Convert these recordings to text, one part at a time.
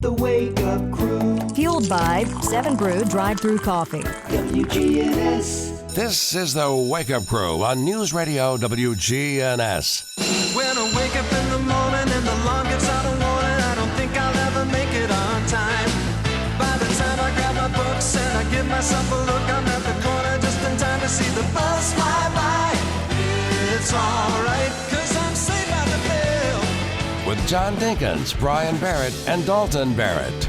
The Wake Up Crew. Fueled by 7 Brew Drive-Thru Coffee. WGNS. This is the Wake Up Crew on News Radio WGNS. When I wake up in the morning and the alarm gets out of warning, I don't think I'll ever make it on time. By the time I grab my books and I give myself a look, I'm at the corner just in time to see the bus fly by. It's alright, 'cause I'm saved by the bell. With John Dinkins, Brian Barrett, and Dalton Barrett.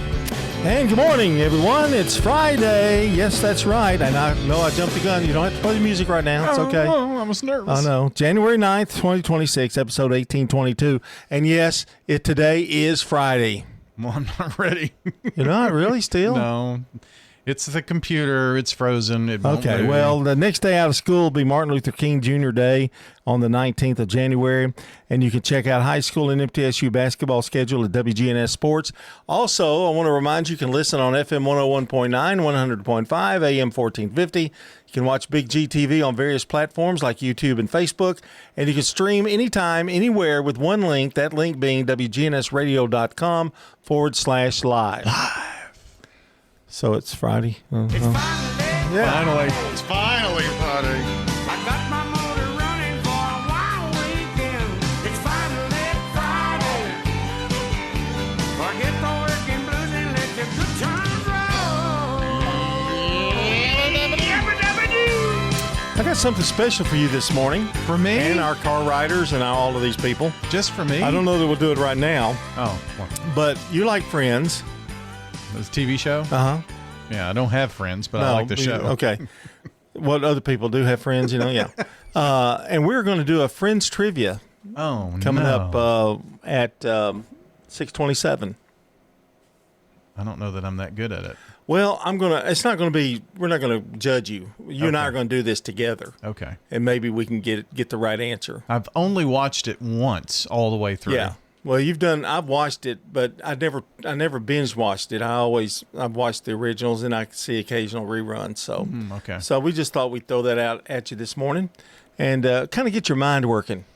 And good morning, everyone. It's Friday. Yes, that's right. And I know I jumped the gun. You don't have to play the music right now. It's okay. Oh, I was nervous. I know. January 9th, 2026, episode 1822. And yes, today is Friday. Well, I'm not ready. You're not really still? No. It's the computer. It's frozen. It won't Okay, move. well, the next day out of school will be Martin Luther King Jr. Day on the 19th of January, and you can check out high school and MTSU basketball schedule at WGNS Sports. Also, I want to remind you can listen on FM 101.9, 100.5, AM 1450. You can watch Big G TV on various platforms like YouTube and Facebook, and you can stream anytime, anywhere with one link, that link being WGNSradio.com/live. So it's Friday. It's finally, Finally. It's finally Friday. I got my motor running for a wild weekend. It's finally Friday. Forget the working blues and let your good times roll. I got something special for you this morning. For me? And our car riders and all of these people. Just for me? I don't know that we'll do it right now, Oh, well, but you like Friends. this TV show? Uh-huh. Yeah, I don't have friends, but I like the show. Okay. What other people do have friends, yeah. And we're going to do a Friends trivia Oh, coming no. up at 6:27. I don't know that I'm that good at it. Well, we're not going to judge you. You and I are going to do this together, Okay. and maybe we can get the right answer. I've only watched it once all the way through. Yeah. Well, I've watched it, but I never binge watched it. I've watched the originals and I see occasional reruns. So, okay. So we just thought we'd throw that out at you this morning and kind of get your mind working.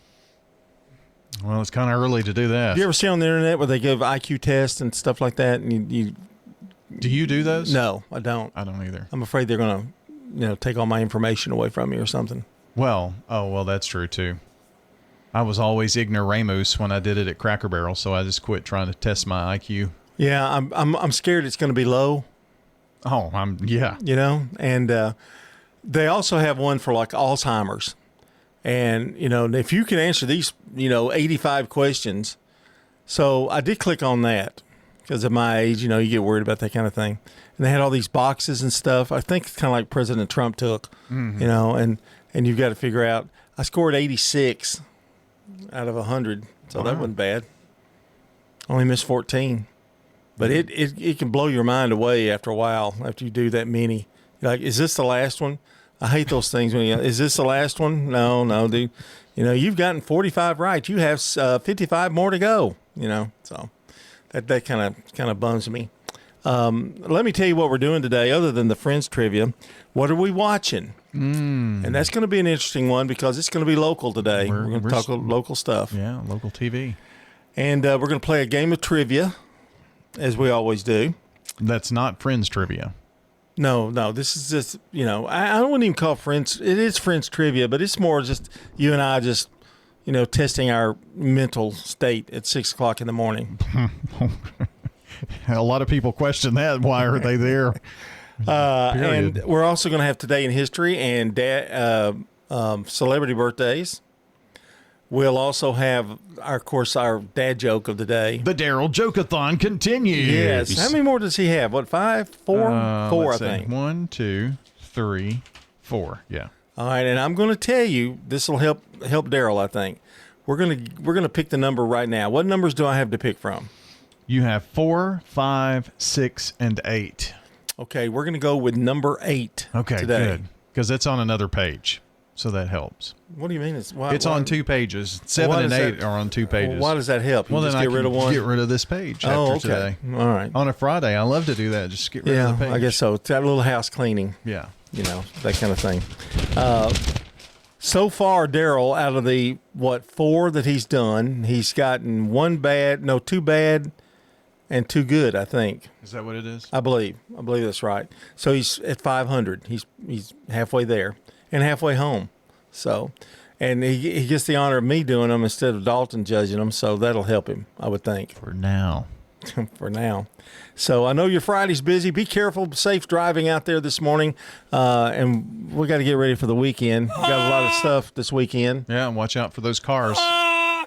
Well, it's kind of early to do that. You ever see on the internet where they give IQ tests and stuff like that? And you Do you do those? no, I don't. I don't either. I'm afraid they're going to, take all my information away from me or something. Well, that's true too. I was always ignoramus when I did it at Cracker Barrel, so I just quit trying to test my IQ. Yeah, I'm scared it's going to be low. Oh, yeah. And they also have one for like Alzheimer's. And, if you can answer these, 85 questions. So I did click on that because of my age, you get worried about that kind of thing. And they had all these boxes and stuff. I think it's kind of like President Trump took, and you've got to figure out. I scored 86 out of 100, so that wasn't bad. Only missed 14. But it can blow your mind away after a while, after you do that many. You're like, is this the last one? I hate those things when is this the last one? No, dude. You've gotten 45 right. You have 55 more to go, So that kind of bums me. Let me tell you what we're doing today, other than the Friends trivia. What are we watching? And that's going to be an interesting one because it's going to be local today. We're going to talk local stuff. Yeah, local TV. And we're going to play a game of trivia, as we always do. That's not Friends trivia. No, this is just, I wouldn't even call Friends. It is Friends trivia, but it's more just you and I just, testing our mental state at 6 o'clock in the morning. A lot of people question that. Why are they there? And we're also going to have Today in History and celebrity birthdays. We'll also have, our dad joke of the day. The Daryl Joke-a-thon continues. Yes. How many more does he have? What, 5? 4? 4, I think. 1, 2, 3, 4. Yeah. All right, and I'm going to tell you, this will help Daryl, I think. We're gonna pick the number right now. What numbers do I have to pick from? You have 4, 5, 6, and 8. Okay, we're going to go with number 8 Okay, today. good. Because it's on another page, so that helps. What do you mean? It's on 2 pages. 7 why and does 8 that- are on 2 pages. Well, why does that help? You Well, just then get rid of one? Get rid of this page Oh, after okay. today. All right. On a Friday, I love to do that. Just get rid of the page. I guess so. It's that little house cleaning, Yeah. that kind of thing. So far, Daryl, out of the 4 that he's done, he's gotten 2 bad and Too Good, I think. Is that what it is? I believe that's right. So he's at 500. He's halfway there and halfway home. So, and he gets the honor of me doing them instead of Dalton judging them. So that'll help him, I would think. For now. For now. So I know your Friday's busy. Be careful, safe driving out there this morning. And we got to get ready for the weekend. We got a lot of stuff this weekend. Yeah, and watch out for those cars.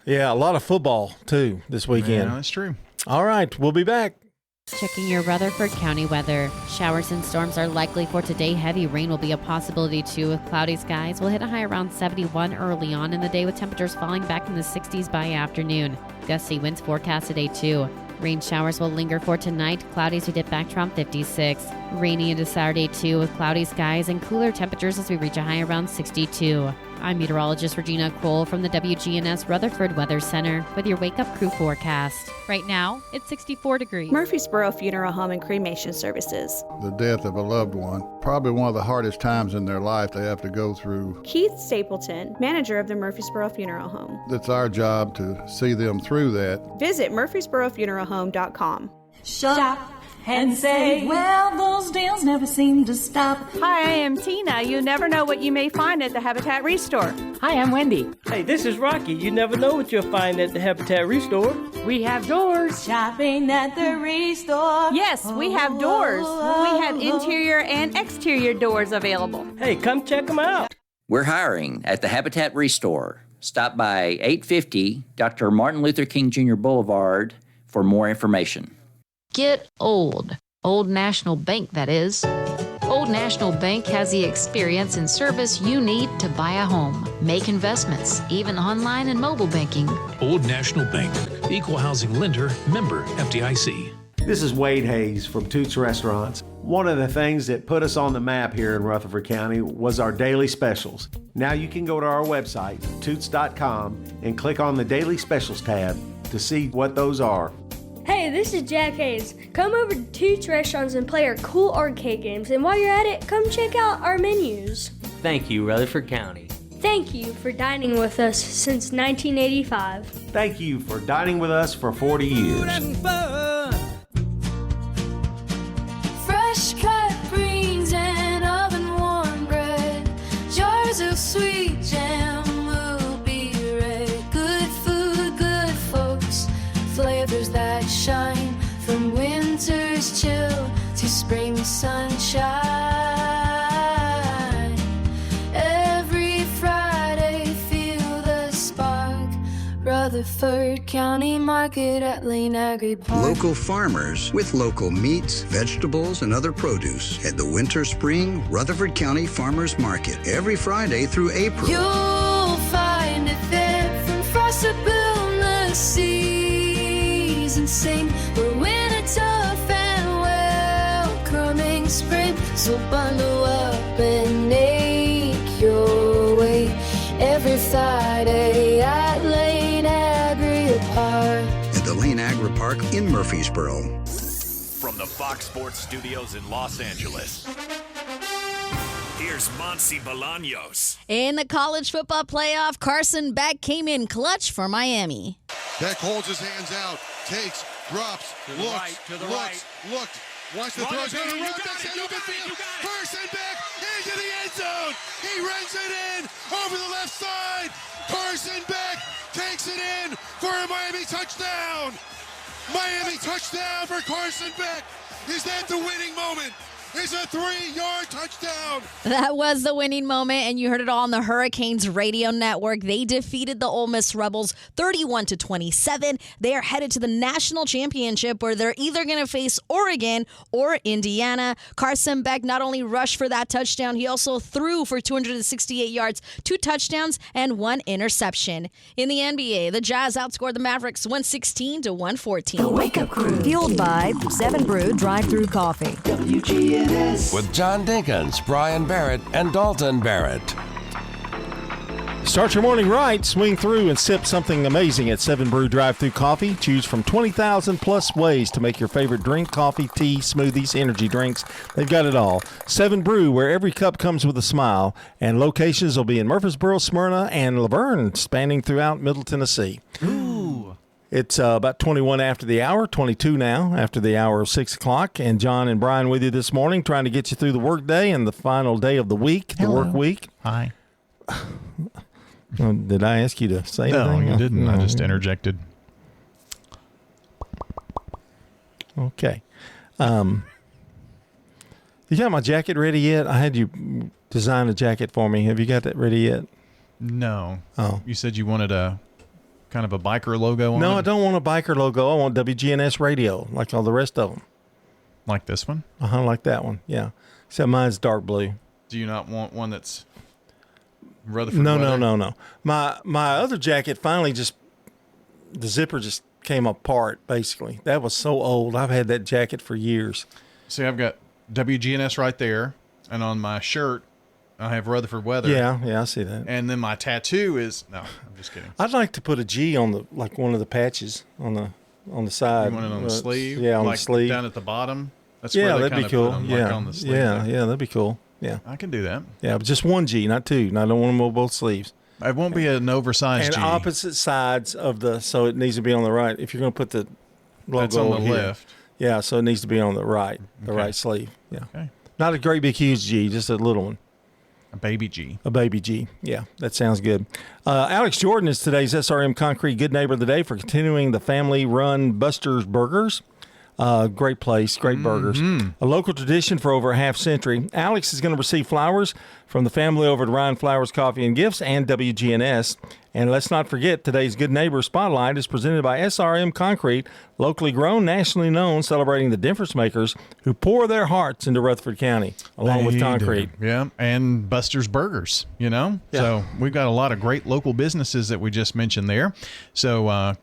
Yeah, a lot of football too this weekend. Yeah, that's true. All right, we'll be back. Checking your Rutherford County weather. Showers and storms are likely for today. Heavy rain will be a possibility too with cloudy skies. We'll hit a high around 71 early on in the day with temperatures falling back in the 60s by afternoon. Gusty winds forecast today too. Rain showers will linger for tonight. Cloudies will dip back to around 56. Rainy into Saturday too with cloudy skies and cooler temperatures as we reach a high around 62. I'm meteorologist Regina Kroll from the WGNS Rutherford Weather Center with your Wake Up Crew forecast. Right now, it's 64 degrees. Murfreesboro Funeral Home and Cremation Services. The death of a loved one, probably one of the hardest times in their life they have to go through. Keith Stapleton, manager of the Murfreesboro Funeral Home. It's our job to see them through that. Visit murfreesborofuneralhome.com. Shop and say, well, those deals never seem to stop. Hi, I am Tina. You never know what you may find at the Habitat Restore. Hi, I'm Wendy. Hey, this is Rocky. You never know what you'll find at the Habitat Restore. We have doors. Shopping at the Restore. Yes, we have doors. We have interior and exterior doors available. Hey, come check them out. We're hiring at the Habitat Restore. Stop by 850 Dr. Martin Luther King Jr. Boulevard for more information. Get old. Old National Bank, that is. Old National Bank has the experience and service you need to buy a home, make investments, even online and mobile banking. Old National Bank, equal housing lender, member FDIC. This is Wade Hayes from Toots Restaurants. One of the things that put us on the map here in Rutherford County was our daily specials. Now you can go to our website, toots.com, and click on the Daily Specials tab to see what those are. Hey, this is Jack Hayes. Come over to Toots Restaurants and play our cool arcade games. And while you're at it, come check out our menus. Thank you, Rutherford County. Thank you for dining with us since 1985. Thank you for dining with us for 40 years. Fresh cut greens and oven warm bread. Jars of sweet jam will be red. Good food, good folks. Flavors that shine from winter's chill to spring sunshine. Every Friday, feel the spark. Rutherford County Market at Lane Agri Park. Local farmers with local meats, vegetables, and other produce at the Winter Spring Rutherford County Farmers Market every Friday through April. You'll find it there from frost to boundless seas and sing. We're winter tough and welcoming spring. So bundle up and make your way every Friday at Lane Agri Park. At the Lane Agri Park in Murfreesboro. From the Fox Sports Studios in Los Angeles, here's Monty Bolaños. In the college football playoff, Carson Beck came in clutch for Miami. Beck holds his hands out, takes, drops, looks, wants to throw down the road, Carson Beck into the end zone. He runs it in over the left side. Carson Beck takes it in for a Miami touchdown. Miami touchdown for Carson Beck. Is that the winning moment? It's a 3-yard touchdown. That was the winning moment, and you heard it all on the Hurricanes radio network. They defeated the Ole Miss Rebels 31-27. They are headed to the national championship where they're either going to face Oregon or Indiana. Carson Beck not only rushed for that touchdown, he also threw for 268 yards, 2 touchdowns, and 1 interception. In the NBA, the Jazz outscored the Mavericks 116-114. The Wake Up Crew. Fueled by 7 Brew Drive-Thru Coffee. WGNS. With John Dinkins, Brian Barrett, and Dalton Barrett. Start your morning right, swing through and sip something amazing at 7 Brew Drive-Thru Coffee. Choose from 20,000 plus ways to make your favorite drink, coffee, tea, smoothies, energy drinks. They've got it all. 7 Brew, where every cup comes with a smile. And locations will be in Murfreesboro, Smyrna, and Laverne, spanning throughout Middle Tennessee. Ooh. It's about 21 after the hour, 22 now after the hour of 6 o'clock. And John and Brian with you this morning, trying to get you through the work day and the final day of the week, the work week. Hi. Did I ask you to say anything? No, you didn't. No. I just interjected. Okay. You got my jacket ready yet? I had you design a jacket for me. Have you got that ready yet? No. Oh. You said you wanted a kind of a biker logo on it? No, I don't want a biker logo. I want WGNS radio, like all the rest of them. Like this one? Like that one, yeah. Except mine's dark blue. Do you not want one that's Rutherford No. weather? My other jacket finally the zipper just came apart, basically. That was so old. I've had that jacket for years. See, I've got WGNS right there, and on my shirt, I have Rutherford weather. Yeah, I see that. And then my tattoo is I'm just kidding. I'd like to put a G on one of the patches on the side. You want it on the sleeve? Yeah, on like the sleeve. Down at the bottom? That's Yeah, where they that'd be kinda cool. put 'em, Yeah, like on the sleeve yeah, there. that'd be cool. Yeah, I can do that. Yeah, but just one G, not two. And I don't want them on both sleeves. It won't be an oversized And G. opposite sides so it needs to be on the right. If you're going to put the logo That's on the over here. left. Yeah, so it needs to be on the right, right sleeve. Yeah. Okay. Not a great big huge G, just a little one. A baby G. A baby G. Yeah, that sounds good. Alex Jordan is today's SRM Concrete Good Neighbor of the Day for continuing the family-run Buster's Burgers. Great place, great burgers. A local tradition for over a half century. Alex is going to receive flowers from the family over at Ryan Flowers Coffee and Gifts and WGNS. And let's not forget, today's Good Neighbor Spotlight is presented by SRM Concrete, locally grown, nationally known, celebrating the difference makers who pour their hearts into Rutherford County, along with They concrete. do. Yeah, and Buster's Burgers, Yeah. So we've got a lot of great local businesses that we just mentioned there. So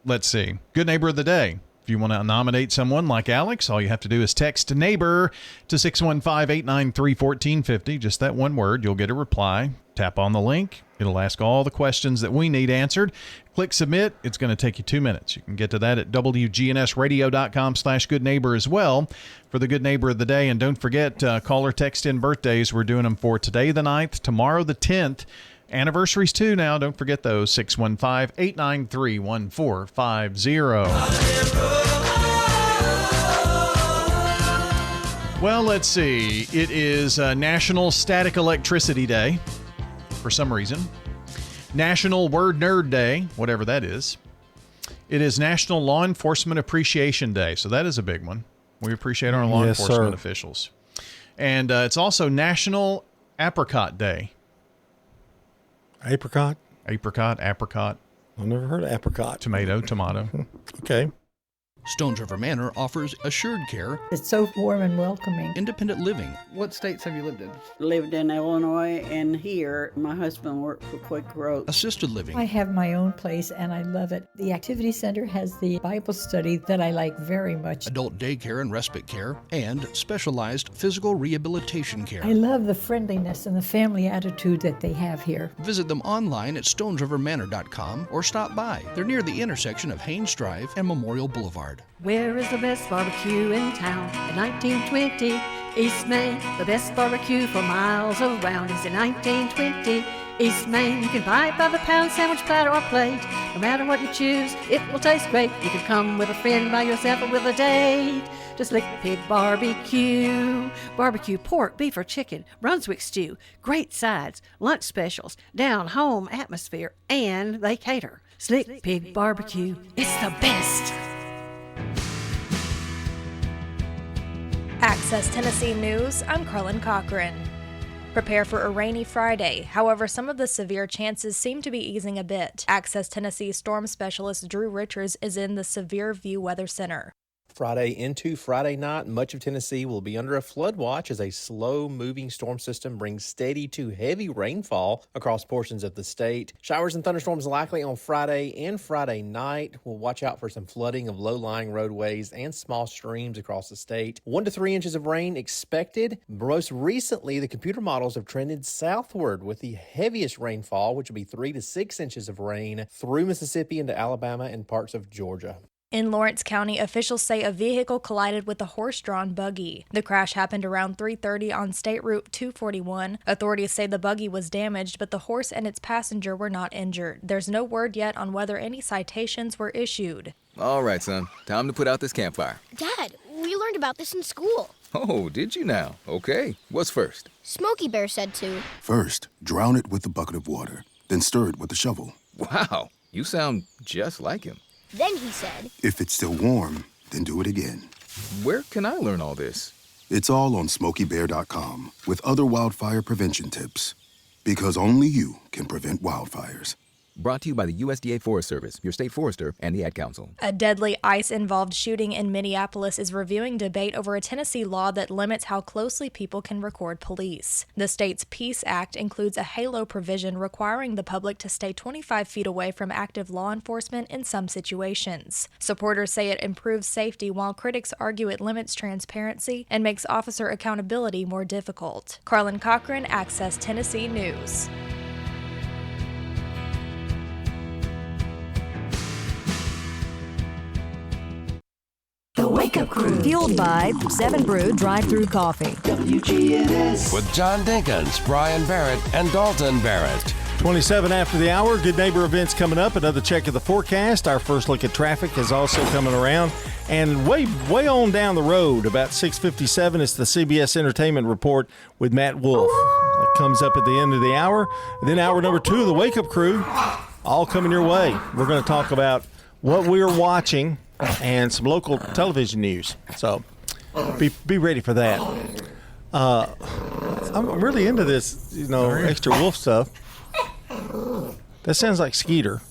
let's see. Good Neighbor of the Day. If you want to nominate someone like Alex, all you have to do is text neighbor to 615-893-1450. Just that one word. You'll get a reply. Tap on the link. It'll ask all the questions that we need answered. Click submit. It's going to take you 2 minutes. You can get to that at WGNSradio.com/goodneighbor as well for the Good Neighbor of the Day. And don't forget, call or text in birthdays. We're doing them for today the 9th, tomorrow the 10th. Anniversaries too now. Don't forget those. 615-893-1450. Well, let's see. It is National Static Electricity Day for some reason. National Word Nerd Day, whatever that is. It is National Law Enforcement Appreciation Day, so that is a big one. We appreciate our law enforcement officials. And it's also National Apricot Day. Apricot? Apricot. I've never heard of apricot. Tomato. Okay. Stones River Manor offers assured care. It's so warm and welcoming. Independent living. What states have you lived in? Lived in Illinois and here. My husband worked for Quick Growth. Assisted living. I have my own place and I love it. The Activity Center has the Bible study that I like very much. Adult daycare and respite care, and specialized physical rehabilitation care. I love the friendliness and the family attitude that they have here. Visit them online at stonesrivermanor.com or stop by. They're near the intersection of Haynes Drive and Memorial Boulevard. Where is the best barbecue in town? In 1920, East Main. The best barbecue for miles around is in 1920, East Main. You can buy it by the pound, sandwich, platter, or plate. No matter what you choose, it will taste great. You can come with a friend, by yourself, or with a date. Just Lick Pig Barbecue. Barbecue pork, beef, or chicken, Brunswick stew, great sides, lunch specials, down-home atmosphere, and they cater. Slick Pig Barbecue, it's the best. Access Tennessee News, I'm Carlin Cochran. Prepare for a rainy Friday. However, some of the severe chances seem to be easing a bit. Access Tennessee storm specialist Drew Richards is in the Severe View Weather Center. Friday into Friday night, much of Tennessee will be under a flood watch as a slow-moving storm system brings steady to heavy rainfall across portions of the state. Showers and thunderstorms likely on Friday and Friday night. We'll watch out for some flooding of low-lying roadways and small streams across the state. 1 to 3 inches of rain expected. Most recently, the computer models have trended southward with the heaviest rainfall, which will be 3 to 6 inches of rain through Mississippi into Alabama and parts of Georgia. In Lawrence County, officials say a vehicle collided with a horse-drawn buggy. The crash happened around 3:30 on State Route 241. Authorities say the buggy was damaged, but the horse and its passenger were not injured. There's no word yet on whether any citations were issued. All right, son. Time to put out this campfire. Dad, we learned about this in school. Oh, did you now? Okay. What's first? Smokey Bear said to. First, drown it with a bucket of water, then stir it with a shovel. Wow, you sound just like him. Then he said, If it's still warm, then do it again. Where can I learn all this? It's all on SmokeyBear.com with other wildfire prevention tips. Because only you can prevent wildfires. Brought to you by the USDA Forest Service, your state forester, and the Ad Council. A deadly ICE-involved shooting in Minneapolis is reviewing debate over a Tennessee law that limits how closely people can record police. The state's Peace Act includes a halo provision requiring the public to stay 25 feet away from active law enforcement in some situations. Supporters say it improves safety, while critics argue it limits transparency and makes officer accountability more difficult. Carlin Cochran, Access Tennessee News. The Wake Up Crew. Fueled by 7 Brew Drive-Thru Coffee. WGNS. With John Dinkins, Brian Barrett, and Dalton Barrett. 27 after the hour. Good neighbor events coming up. Another check of the forecast. Our first look at traffic is also coming around. And way on down the road, about 6:57, it's the CBS Entertainment Report with Matt Wolf. That comes up at the end of the hour. Then hour number 2 of the Wake Up Crew, all coming your way. We're going to talk about what we're watching and some local television news. So be ready for that. I'm really into this, extra wolf stuff. That sounds like Skeeter.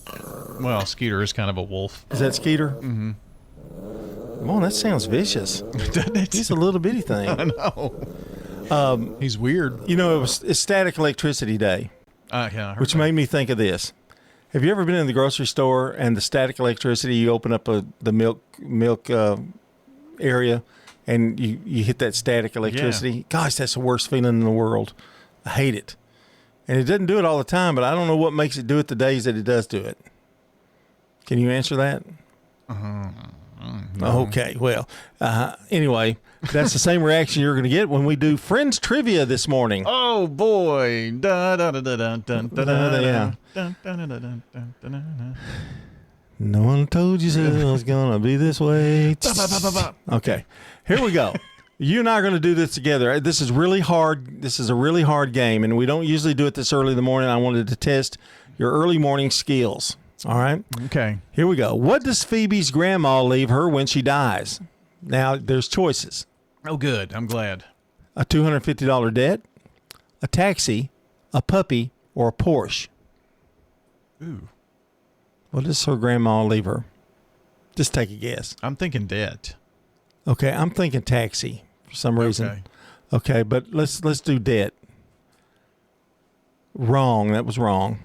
Well, Skeeter is kind of a wolf. Is that Skeeter? Mm-hmm. Come on, that sounds vicious. Doesn't it? He's a little bitty thing. I know. He's weird. It's Static Electricity Day. Yeah, I heard which that. made me think of this. Have you ever been in the grocery store and the static electricity, you open up the milk area and you hit that static electricity? Yeah. Gosh, that's the worst feeling in the world. I hate it. And it doesn't do it all the time, but I don't know what makes it do it the days that it does do it. Can you answer that? No. Okay, well, anyway, that's the same reaction you're going to get when we do Friends Trivia this morning. Oh, boy. Yeah. No one told you so it was going to be this way. Okay, here we go. You and I are going to do this together. This is really hard. This is a really hard game, and we don't usually do it this early in the morning. I wanted to test your early morning skills. All right? Okay. Here we go. What does Phoebe's grandma leave her when she dies? Now, there's choices. Oh, good. I'm glad. A $250 debt, a taxi, a puppy, or a Porsche. Ooh. What does her grandma leave her? Just take a guess. I'm thinking debt. Okay, I'm thinking taxi for some reason. Okay, but let's do debt. Wrong. That was wrong.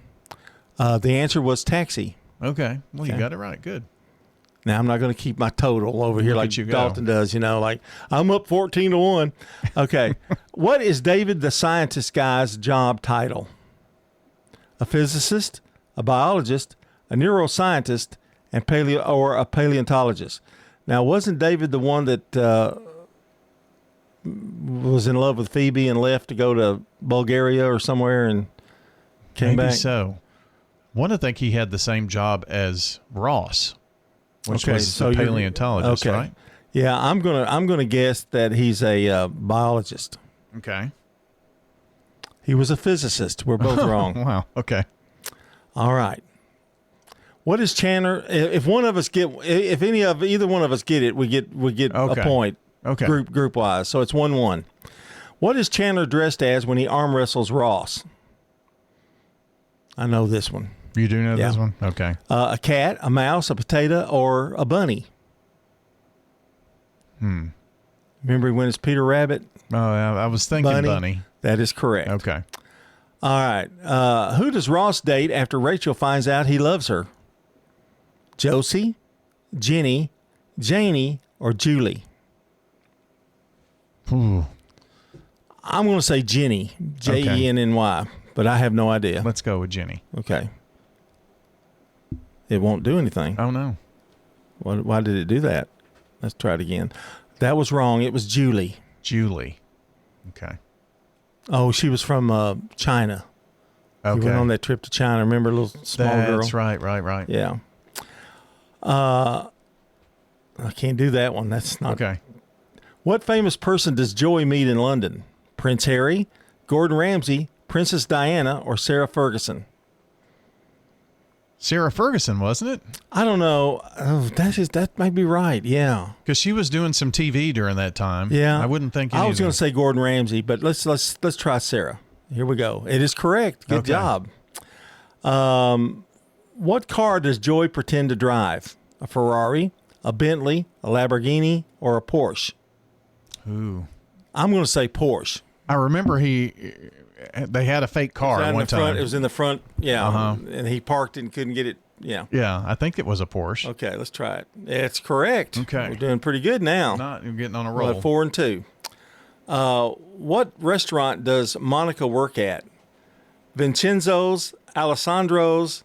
The answer was taxi. Okay. Well, you got it right. Good. Now, I'm not going to keep my total over here like Dalton does, like I'm up 14-1. Okay. What is David the Scientist guy's job title? A physicist, a biologist, a neuroscientist, and a paleontologist. Now, wasn't David the one that was in love with Phoebe and left to go to Bulgaria or somewhere and came back? Maybe so. Want to think he had the same job as Ross, which was the paleontologist, right? Yeah, I'm gonna guess that he's a biologist. Okay. He was a physicist. We're both wrong. Wow. Okay. All right. What is Chandler? If one of us either one of us get it, we get a point. Okay. Group wise, so it's 1-1. What is Chandler dressed as when he arm wrestles Ross? I know this one. You do know this one? Okay. A cat, a mouse, a potato, or a bunny? Remember when it's Peter Rabbit? Oh, I was thinking bunny. That is correct. Okay. All right. Who does Ross date after Rachel finds out he loves her? Josie, Jenny, Janie, or Julie? Ooh. I'm going to say Jenny, Jenny, but I have no idea. Let's go with Jenny. Okay. It won't do anything. Oh, no. Why did it do that? Let's try it again. That was wrong. It was Julie. Julie. Okay. Oh, she was from China. Okay. We went on that trip to China. Remember, a little small girl? That's right. Yeah. I can't do that one. That's not. Okay. What famous person does Joey meet in London? Prince Harry, Gordon Ramsay, Princess Diana, or Sarah Ferguson? Sarah Ferguson, wasn't it? I don't know. Oh, that might be right. Yeah. Because she was doing some TV during that time. Yeah. I wouldn't think. I was going to say Gordon Ramsay, but let's try Sarah. Here we go. It is correct. Good job. What car does Joey pretend to drive? A Ferrari, a Bentley, a Lamborghini, or a Porsche? Ooh. I'm going to say Porsche. I remember they had a fake car at one time. It was in the front, yeah. Uh-huh. And he parked it and couldn't get it, yeah. Yeah, I think it was a Porsche. Okay, let's try it. It's correct. Okay. We're doing pretty good now. You're getting on a roll. 4-2. What restaurant does Monica work at? Vincenzo's, Alessandro's,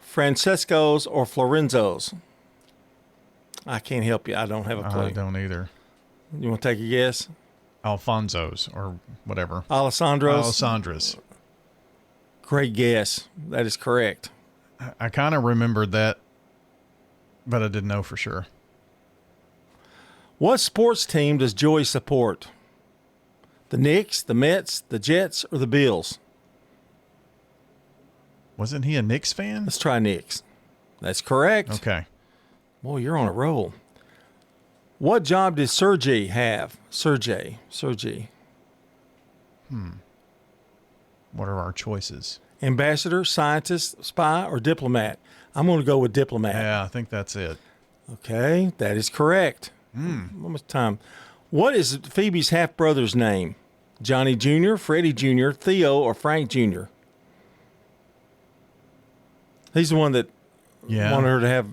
Francesco's, or Florenzo's? I can't help you. I don't have a clue. I don't either. You want to take a guess? Alfonso's or whatever. Alessandra's. Great guess. That is correct. I kind of remembered that, but I didn't know for sure. What sports team does Joey support? The Knicks, the Mets, the Jets, or the Bills? Wasn't he a Knicks fan? Let's try Knicks. That's correct. Okay. Boy, you're on a roll. What job did Sergey have? Sergey. What are our choices? Ambassador, scientist, spy, or diplomat? I'm going to go with diplomat. Yeah, I think that's it. Okay, that is correct. Almost time. What is Phoebe's half-brother's name? Johnny Jr., Freddie Jr., Theo, or Frank Jr.? He's the one that wanted her to have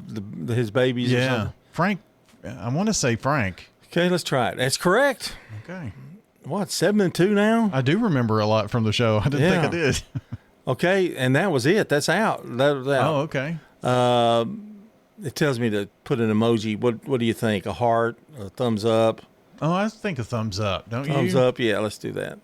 his babies or something. Frank. I want to say Frank. Okay, let's try it. That's correct. Okay. What, 7-2 now? I do remember a lot from the show. I didn't think I did. Okay, and that was it. That's out. That was out. Oh, okay. It tells me to put an emoji. What do you think? A heart? A thumbs up? Oh, I think a thumbs up. Don't you? Thumbs up. Yeah, let's do that.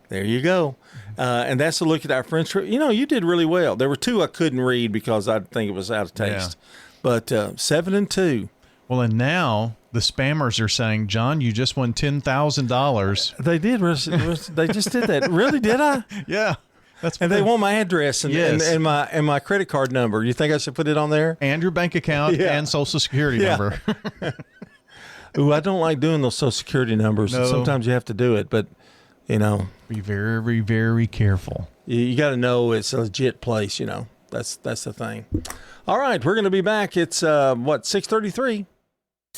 There you go. And that's a look at our French trip. You know, you did really well. There were two I couldn't read because I think it was out of taste. Yeah. But 7-2. Well, and now the spammers are saying, John, you just won $10,000. They did. They just did that. Really? Did I? Yeah. And they want my address and my credit card number. You think I should put it on there? And your bank account and Social Security number. Ooh, I don't like doing those Social Security numbers. No. Sometimes you have to do it, but you know, be very, very careful. You got to know it's a legit place. You know, that's the thing. All right, we're going to be back. It's 6:33.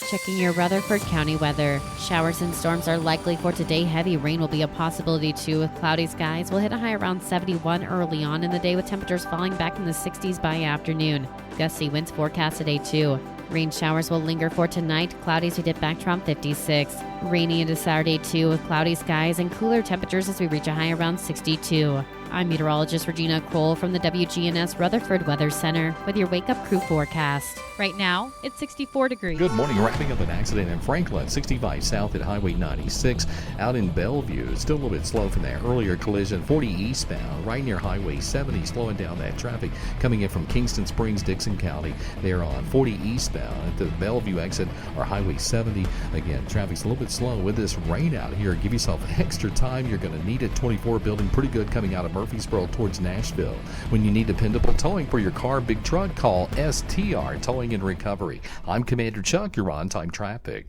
Checking your Rutherford County weather. Showers and storms are likely for today. Heavy rain will be a possibility too with cloudy skies. We'll hit a high around 71 early on in the day with temperatures falling back in the 60s by afternoon. Gusty winds forecast today too. Rain showers will linger for tonight. Cloudy we dip back to around 56. Rainy into Saturday too with cloudy skies and cooler temperatures as we reach a high around 62. I'm meteorologist Regina Kroll from the WGNS Rutherford Weather Center with your Wake Up Crew forecast. Right now, it's 64 degrees. Good morning. Wrapping up an accident in Franklin, 65 south at Highway 96. Out in Bellevue, still a little bit slow from that earlier collision. 40 eastbound, right near Highway 70, slowing down that traffic. Coming in from Kingston Springs, Dixon County. They're on 40 eastbound at the Bellevue exit or Highway 70. Again, traffic's a little bit slow with this rain out here. Give yourself extra time. You're going to need it. 24 building, pretty good coming out of Murfreesboro towards Nashville. When you need dependable towing for your car, big truck, call STR Towing and Recovery. I'm Commander Chuck. You're on time traffic.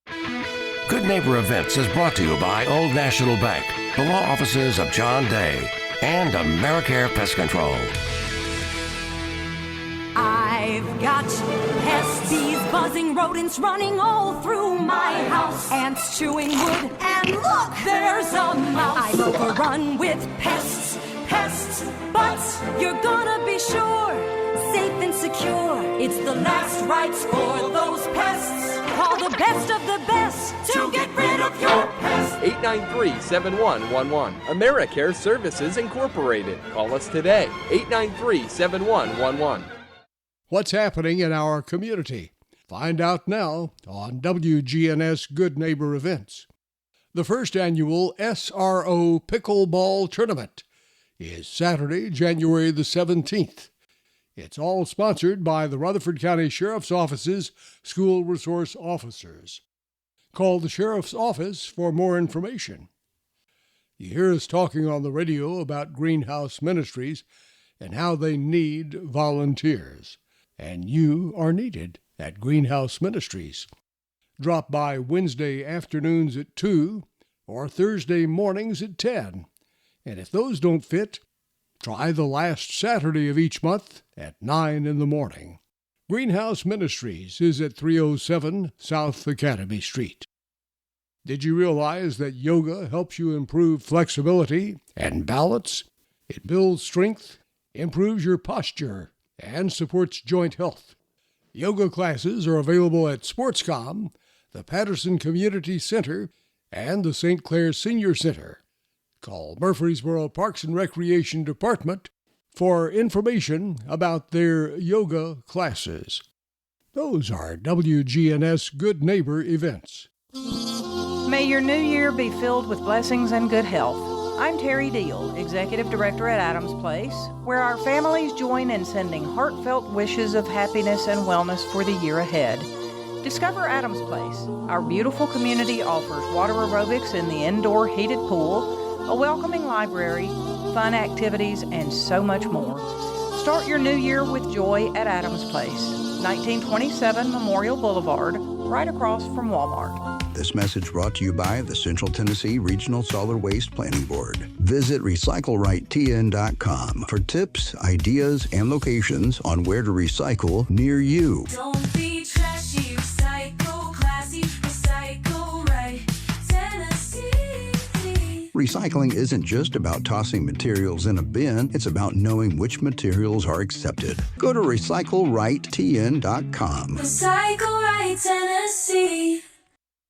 Good Neighbor Events is brought to you by Old National Bank, the law offices of John Day, and AmeriCare Pest Control. I've got pests, bees, buzzing rodents running all through my house. Ants chewing wood, and look, there's a mouse. I'm overrun with pests, but you're gonna be sure, safe and secure. It's the last rites for those pests. Call the best of the best to get rid of your pests. 893-7111. AmeriCare Services Incorporated. Call us today. 893-7111. What's happening in our community? Find out now on WGNS Good Neighbor Events. The first annual SRO Pickleball Tournament is Saturday, January the 17th. It's all sponsored by the Rutherford County Sheriff's Office's School Resource Officers. Call the Sheriff's Office for more information. You hear us talking on the radio about Greenhouse Ministries and how they need volunteers. And you are needed at Greenhouse Ministries. Drop by Wednesday afternoons at 2 or Thursday mornings at 10. And if those don't fit, try the last Saturday of each month at 9 in the morning. Greenhouse Ministries is at 307 South Academy Street. Did you realize that yoga helps you improve flexibility and balance? It builds strength, improves your posture, and supports joint health. Yoga classes are available at SportsCom, the Patterson Community Center, and the St. Clair Senior Center. Call Murfreesboro Parks and Recreation Department for information about their yoga classes. Those are WGNS Good Neighbor events. May your new year be filled with blessings and good health. I'm Terry Deal, Executive Director at Adams Place, where our families join in sending heartfelt wishes of happiness and wellness for the year ahead. Discover Adams Place. Our beautiful community offers water aerobics in the indoor heated pool, a welcoming library, fun activities, and so much more. Start your new year with joy at Adams Place, 1927 Memorial Boulevard, right across from Walmart. This message brought to you by the Central Tennessee Regional Solid Waste Planning Board. Visit RecycleRightTN.com for tips, ideas, and locations on where to recycle near you. Don't be trashy, recycle classy, recycle right, Tennessee. Recycling isn't just about tossing materials in a bin, it's about knowing which materials are accepted. Go to RecycleRightTN.com. Recycle right, Tennessee.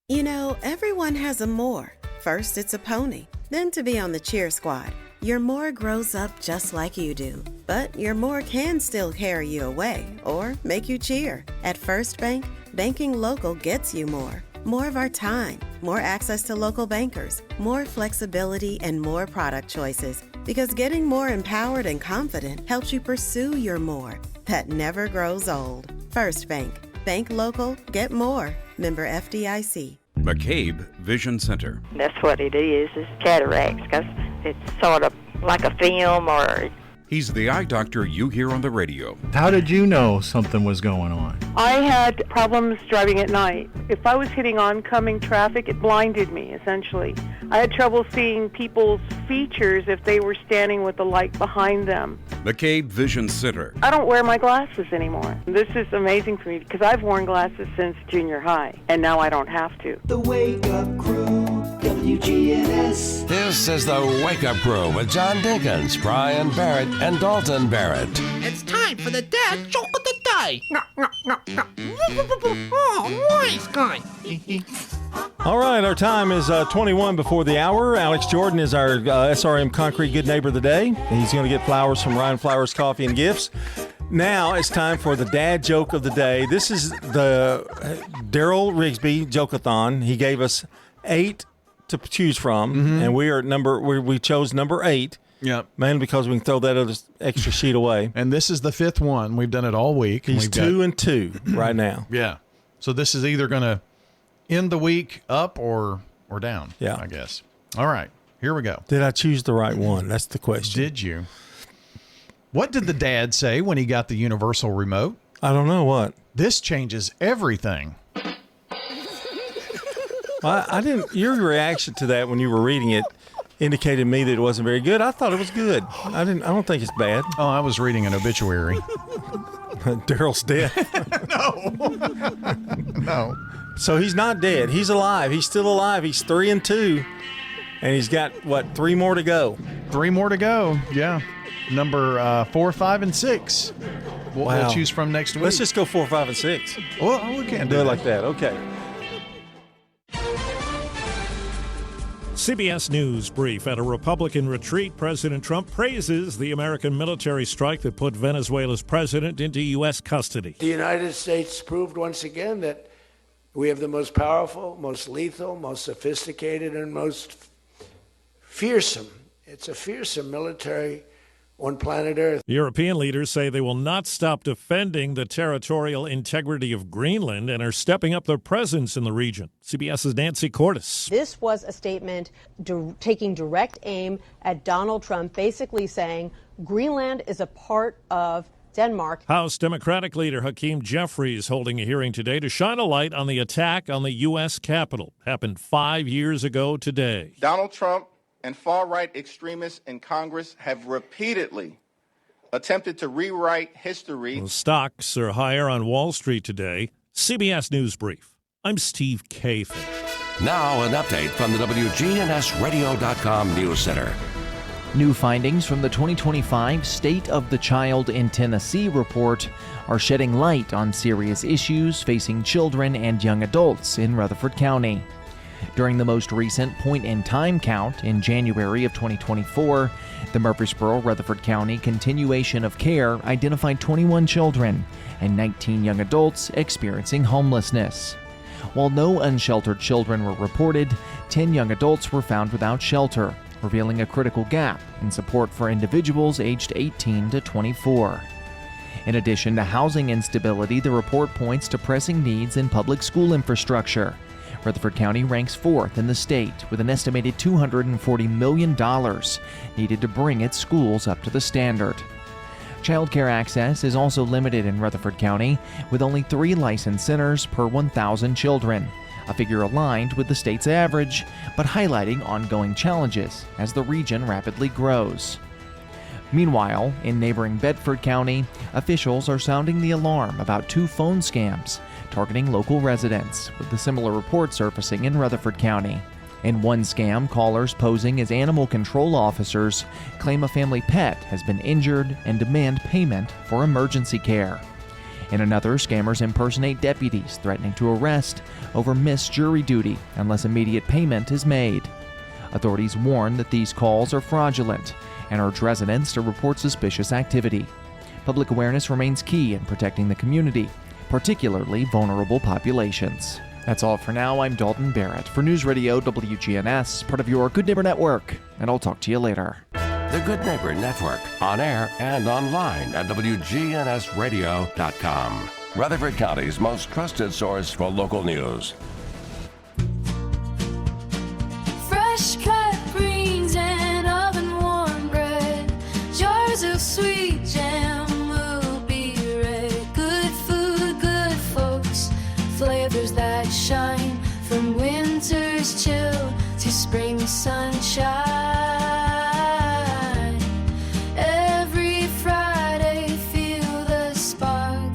You know, everyone has a more. First, it's a pony. Then to be on the cheer squad. Your more grows up just like you do. But your more can still carry you away or make you cheer. At First Bank, banking local gets you more. More of our time, more access to local bankers, more flexibility, and more product choices. Because getting more empowered and confident helps you pursue your more. That never grows old. First Bank. Bank local, get more. Member FDIC. McCabe Vision Center. That's what it is cataracts, because it's sort of like a film or... He's the eye doctor you hear on the radio. How did you know something was going on? I had problems driving at night. If I was hitting oncoming traffic, it blinded me, essentially. I had trouble seeing people's features if they were standing with the light behind them. McCabe Vision Center. I don't wear my glasses anymore. This is amazing for me because I've worn glasses since junior high, and now I don't have to. The Wake Up Crew, WGNS. This is the Wake Up Crew with John Dinkins, Brian Barrett, and Dalton Barrett. It's time for the dad joke of the day. Oh, nice guy. All right, our time is 21 before the hour. Alex Jordan is our SRM Concrete Good Neighbor of the Day. He's going to get flowers from Ryan Flowers Coffee and Gifts. Now it's time for the dad joke of the day. This is the Daryl Rigsby Joke-a-thon. He gave us 8 to choose from, and we are we chose number 8. Yep. Mainly because we can throw that other extra sheet away. And this is the 5th one. We've done it all week. He's 2 and 2 right now. Yeah. So this is either going to end the week up or down. Yeah. I guess. All right. Here we go. Did I choose the right one? That's the question. Did you? What did the dad say when he got the universal remote? I don't know what. This changes everything. I didn't. Your reaction to that when you were reading it indicated to me that it wasn't very good. I thought it was good. I don't think it's bad. Oh, I was reading an obituary. Daryl's dead. No. So he's not dead. He's alive. He's still alive. He's 3 and 2, and he's got 3 more to go. 3 more to go. Yeah. Number 4, 5, and 6. We'll choose from next week. Let's just go 4, 5, and 6. Well, we can't do it like that. Okay. CBS News brief. At a Republican retreat, President Trump praises the American military strike that put Venezuela's president into U.S. custody. The United States proved once again that we have the most powerful, most lethal, most sophisticated, and most fearsome. It's a fearsome military on planet Earth. European leaders say they will not stop defending the territorial integrity of Greenland and are stepping up their presence in the region. CBS's Nancy Cordes. This was a statement taking direct aim at Donald Trump, basically saying Greenland is a part of Denmark. House Democratic leader Hakeem Jeffries holding a hearing today to shine a light on the attack on the U.S. Capitol. Happened 5 years ago today. Donald Trump and far-right extremists in Congress have repeatedly attempted to rewrite history. Well, stocks are higher on Wall Street today. CBS News Brief. I'm Steve Kathan. Now an update from the WGNSradio.com News Center. New findings from the 2025 State of the Child in Tennessee report are shedding light on serious issues facing children and young adults in Rutherford County. During the most recent point-in-time count in January of 2024, the Murfreesboro-Rutherford County Continuation of Care identified 21 children and 19 young adults experiencing homelessness. While no unsheltered children were reported, 10 young adults were found without shelter, revealing a critical gap in support for individuals aged 18 to 24. In addition to housing instability, the report points to pressing needs in public school infrastructure. Rutherford County ranks 4th in the state with an estimated $240 million needed to bring its schools up to the standard. Childcare access is also limited in Rutherford County, with only 3 licensed centers per 1,000 children, a figure aligned with the state's average, but highlighting ongoing challenges as the region rapidly grows. Meanwhile, in neighboring Bedford County, officials are sounding the alarm about 2 phone scams targeting local residents, with a similar report surfacing in Rutherford County. In one scam, callers posing as animal control officers claim a family pet has been injured and demand payment for emergency care. In another, scammers impersonate deputies threatening to arrest over missed jury duty unless immediate payment is made. Authorities warn that these calls are fraudulent and urge residents to report suspicious activity. Public awareness remains key in protecting the community, particularly vulnerable populations. That's all for now. I'm Dalton Barrett for News Radio WGNS, part of your Good Neighbor Network, and I'll talk to you later. The Good Neighbor Network, on air and online at WGNSradio.com. Rutherford County's most trusted source for local news. Fresh cut greens and oven warm bread, jars of sweet jam will be red. Good food, good folks, flavors that shine from winter's chill to spring sunshine. Every Friday, feel the spark.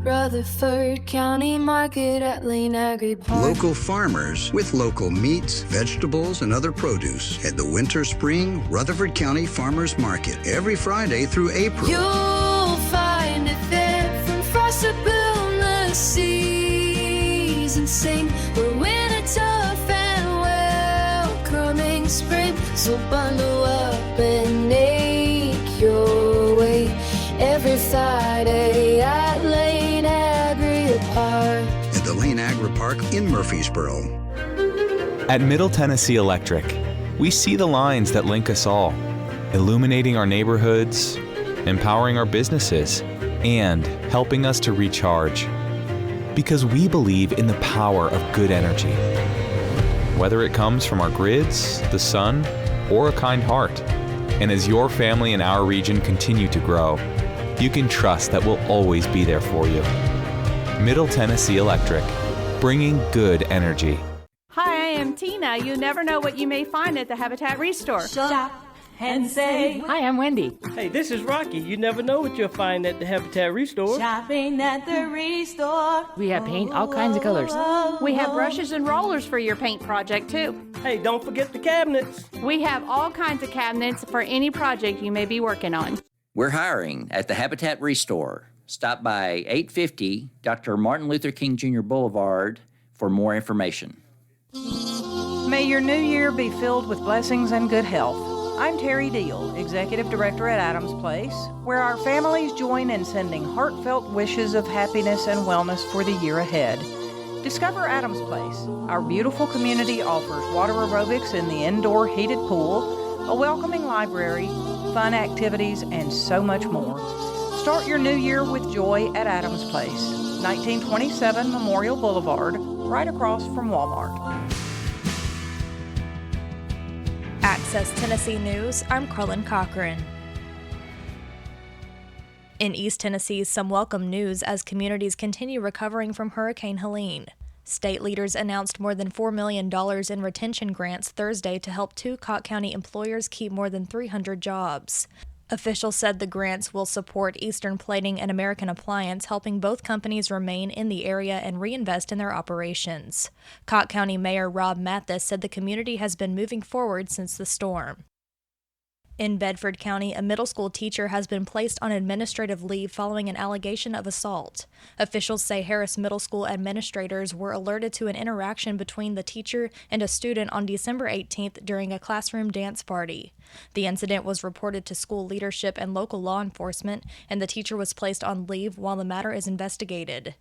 Rutherford County Market at Lane Agri Park. Local farmers with local meats, vegetables, and other produce at the Winter Spring Rutherford County Farmers Market every Friday through April. You'll find it there from frost to boundless seas and sing. We're winter tough and welcoming spring. So bundle up and make your way every Friday at Lane Agri Park. At the Lane Agri Park in Murfreesboro. At Middle Tennessee Electric, we see the lines that link us all, illuminating our neighborhoods, empowering our businesses, and helping us to recharge. Because we believe in the power of good energy. Whether it comes from our grids, the sun, or a kind heart. And as your family and our region continue to grow, you can trust that we'll always be there for you. Middle Tennessee Electric, bringing good energy. Hi, I am Tina. You never know what you may find at the Habitat Restore. Shop and save. Hi, I'm Wendy. Hey, this is Rocky. You never know what you'll find at the Habitat Restore. Shopping at the Restore. We have paint, all kinds of colors. We have brushes and rollers for your paint project, too. Hey, don't forget the cabinets. We have all kinds of cabinets for any project you may be working on. We're hiring at the Habitat Restore. Stop by 850 Dr. Martin Luther King Jr. Boulevard for more information. May your new year be filled with blessings and good health. I'm Terry Deal, Executive Director at Adams Place, where our families join in sending heartfelt wishes of happiness and wellness for the year ahead. Discover Adams Place. Our beautiful community offers water aerobics in the indoor heated pool, a welcoming library, fun activities, and so much more. Start your new year with joy at Adams Place, 1927 Memorial Boulevard, right across from Walmart. Access Tennessee News, I'm Carlin Cochran. In East Tennessee, some welcome news as communities continue recovering from Hurricane Helene. State leaders announced more than $4 million in retention grants Thursday to help 2 Cocke County employers keep more than 300 jobs. Officials said the grants will support Eastern Plating and American Appliance, helping both companies remain in the area and reinvest in their operations. Cocke County Mayor Rob Mathis said the community has been moving forward since the storm. In Bedford County, a middle school teacher has been placed on administrative leave following an allegation of assault. Officials say Harris Middle School administrators were alerted to an interaction between the teacher and a student on December 18th during a classroom dance party. The incident was reported to school leadership and local law enforcement, and the teacher was placed on leave while the matter is investigated.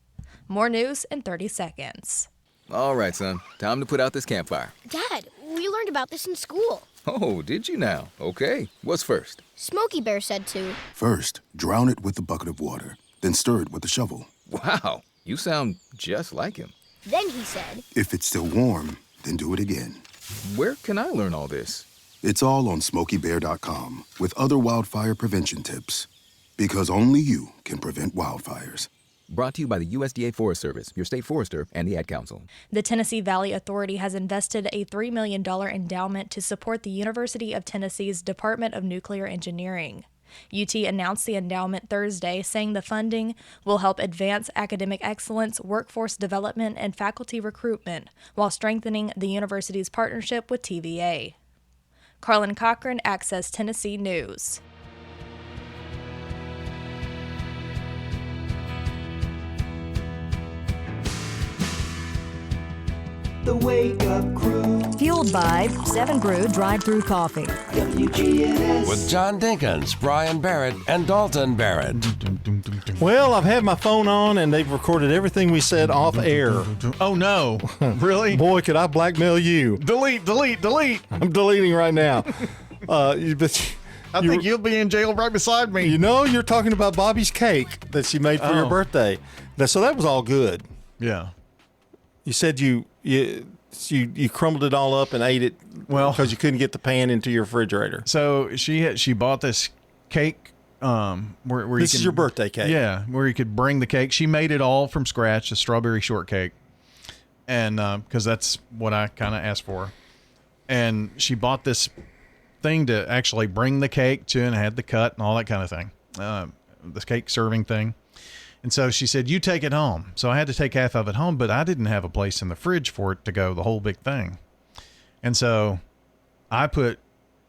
More news in 30 seconds. All right, son. Time to put out this campfire. Dad, we learned about this in school. Oh, did you now? Okay. What's first? Smokey Bear said to. First, drown it with a bucket of water, then stir it with a shovel. Wow, you sound just like him. Then he said. If it's still warm, then do it again. Where can I learn all this? It's all on SmokeyBear.com with other wildfire prevention tips. Because only you can prevent wildfires. Brought to you by the USDA Forest Service, your state forester, and the Ad Council. The Tennessee Valley Authority has invested a $3 million endowment to support the University of Tennessee's Department of Nuclear Engineering. UT announced the endowment Thursday, saying the funding will help advance academic excellence, workforce development, and faculty recruitment, while strengthening the university's partnership with TVA. Carlin Cochran, Access Tennessee News. The Wake Up Crew. Fueled by 7 Brew Drive-Thru Coffee. WGNS. With John Dinkins, Brian Barrett, and Dalton Barrett. Well, I've had my phone on, and they've recorded everything we said off air. Oh, no. Really? Boy, could I blackmail you. Delete. I'm deleting right now. I think you'll be in jail right beside me. You know, you're talking about Bobby's cake that she made for your birthday. So that was all good. Yeah. You said you crumbled it all up and ate it because you couldn't get the pan into your refrigerator. So she bought this cake. Where this is your birthday cake. Yeah, where you could bring the cake. She made it all from scratch, a strawberry shortcake, and because that's what I kind of asked for. And she bought this thing to actually bring the cake to, and had the cut and all that kind of thing. This cake serving thing. And so she said, you take it home. So I had to take half of it home, but I didn't have a place in the fridge for it to go, the whole big thing. And so I put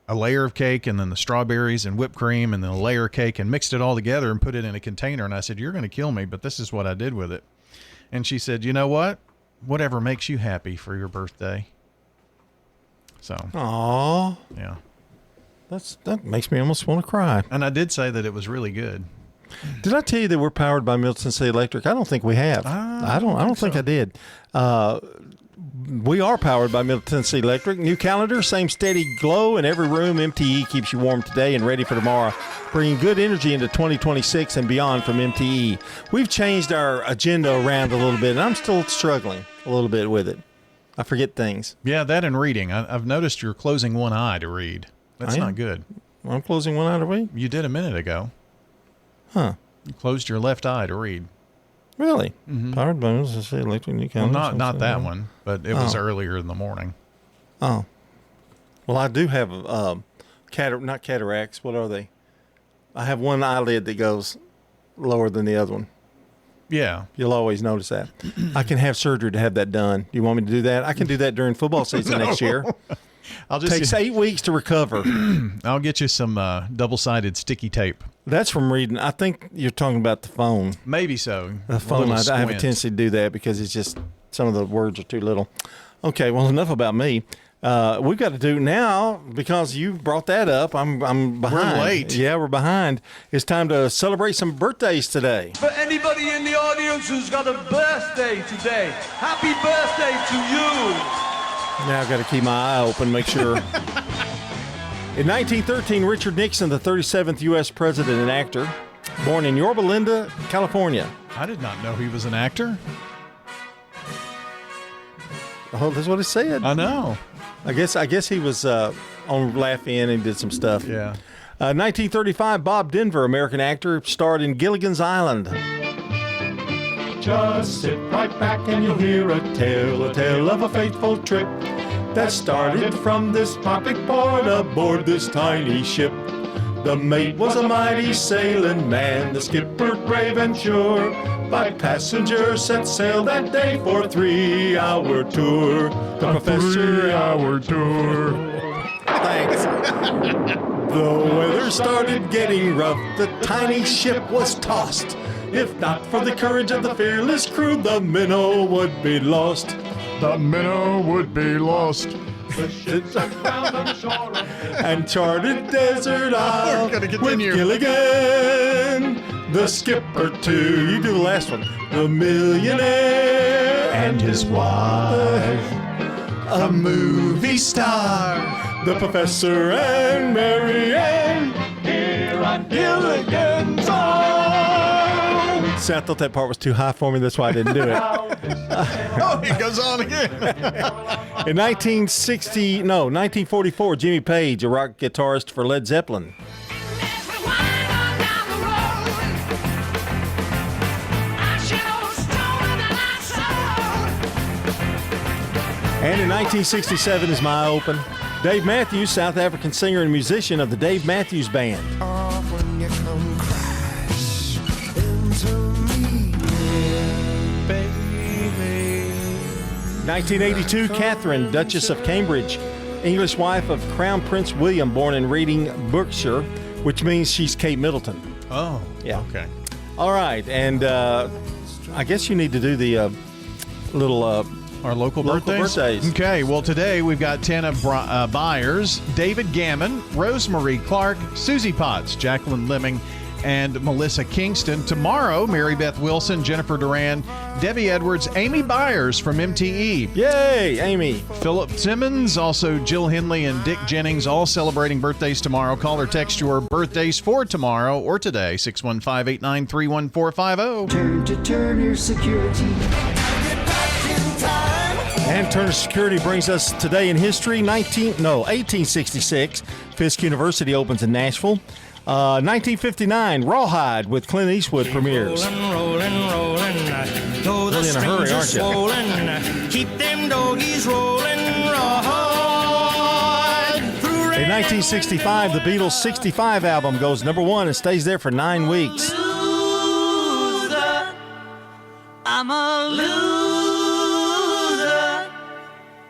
a layer of cake and then the strawberries and whipped cream and then a layer of cake and mixed it all together and put it in a container. And I said, you're going to kill me, but this is what I did with it. And she said, you know what? Whatever makes you happy for your birthday. So. Aww. Yeah. That makes me almost want to cry. And I did say that it was really good. Did I tell you that we're powered by Middle Tennessee Electric? I don't think we have. I don't think I did. We are powered by Middle Tennessee Electric. New calendar, same steady glow in every room. MTE keeps you warm today and ready for tomorrow, bringing good energy into 2026 and beyond from MTE. We've changed our agenda around a little bit, and I'm still struggling a little bit with it. I forget things. Yeah, that and reading. I've noticed you're closing one eye to read. That's not good. I'm closing one eye to read? You did a minute ago. Huh. You closed your left eye to read. Really? Mm-hmm. Powered by Middle Tennessee Electric new calendar. Well, not that one, but it was earlier in the morning. Oh. Well, I do have not cataracts. What are they? I have one eyelid that goes lower than the other one. Yeah. You'll always notice that. I can have surgery to have that done. Do you want me to do that? I can do that during football season next year. Takes 8 weeks to recover. I'll get you some double-sided sticky tape. That's from reading. I think you're talking about the phone. Maybe so. The phone. I have a tendency to do that because it's just some of the words are too little. Okay, well, enough about me. We've got to do now, because you brought that up. I'm behind. We're late. Yeah, we're behind. It's time to celebrate some birthdays today. For anybody in the audience who's got a birthday today, happy birthday to you. Now I've got to keep my eye open, make sure. In 1913, Richard Nixon, the 37th U.S. president and actor, born in Yorba Linda, California. I did not know he was an actor. Oh, that's what it said. I know. I guess he was on Laugh-In and did some stuff. Yeah. 1935, Bob Denver, American actor, starred in Gilligan's Island. Just sit right back and you'll hear a tale of a fateful trip that started from this tropic port aboard this tiny ship. The mate was a mighty sailing man, the skipper brave and sure. By passengers set sail that day for a 3-hour tour. The professor 3-hour tour. Thanks. The weather started getting rough, the tiny ship was tossed. If not for the courage of the fearless crew, the minnow would be lost. The minnow would be lost. The ships found on shore and charted desert isle with Gilligan, the skipper too. You do the last one. The millionaire and his wife, a movie star, the professor and Mary Ann, here on Gilligan's Island. See, I thought that part was too high for me. That's why I didn't do it. Oh, he goes on again. In 1944, Jimmy Page, a rock guitarist for Led Zeppelin. And in 1967 is my open. Dave Matthews, South African singer and musician of the Dave Matthews Band. 1982, Catherine, Duchess of Cambridge, English wife of Crown Prince William, born in Reading, Berkshire, which means she's Kate Middleton. Oh, yeah. Okay. All right, and I guess you need to do the little our local birthdays. Okay, well, today we've got Tana Byers, David Gammon, Rosemary Clark, Susie Potts, Jacqueline Lemming, and Melissa Kingston. Tomorrow, Mary Beth Wilson, Jennifer Duran, Debbie Edwards, Amy Byers from MTE. Yay, Amy. Philip Simmons, also Jill Henley and Dick Jennings, all celebrating birthdays tomorrow. Call or text your birthdays for tomorrow or today, 615-893-1450. Turn to Turner Security. And Turner Security brings us today in history. 1866, Fisk University opens in Nashville. 1959, Rawhide with Clint Eastwood premieres. Rolling. Really in a hurry, aren't you? Keep them doggies rolling, Rawhide. In 1965, the Beatles' 65 album goes #1 and stays there for 9 weeks. I'm a loser,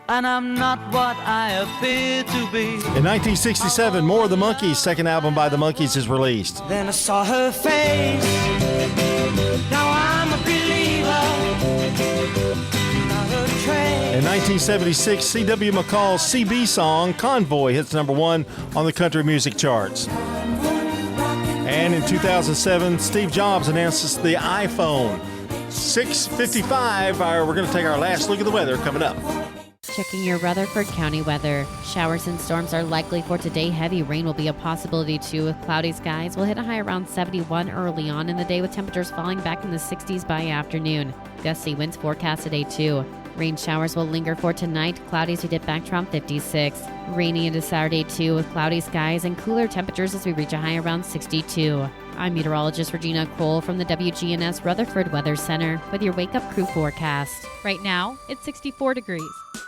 and I'm not what I appear to be. In 1967, More of the Monkees, second album by the Monkees, is released. Then I saw her face. Now I'm a believer. Not a trace. In 1976, C.W. McCall's CB song, Convoy, hits #1 on the country music charts. And in 2007, Steve Jobs announces the iPhone. 6:55, we're going to take our last look at the weather coming up. Checking your Rutherford County weather. Showers and storms are likely for today. Heavy rain will be a possibility too, with cloudy skies. We'll hit a high around 71 early on in the day, with temperatures falling back in the 60s by afternoon. Gusty winds forecast today too. Rain showers will linger for tonight. Cloudy as we dip back to around 56. Rainy into Saturday too, with cloudy skies and cooler temperatures as we reach a high around 62. I'm meteorologist Regina Cole from the WGNS Rutherford Weather Center with your Wake Up Crew forecast. Right now, it's 64 degrees.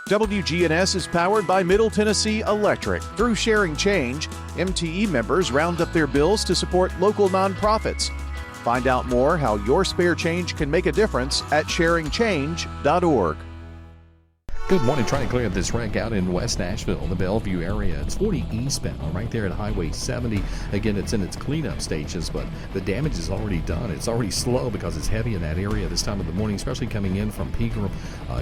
WGNS is powered by Middle Tennessee Electric. Through Sharing Change, MTE members round up their bills to support local nonprofits. Find out more how your spare change can make a difference at sharingchange.org. Good morning. Trying to clear this wreck out in West Nashville, the Bellevue area. It's 40 eastbound right there at Highway 70. Again, it's in its cleanup stages, but the damage is already done. It's already slow because it's heavy in that area this time of the morning, especially coming in from Pegram,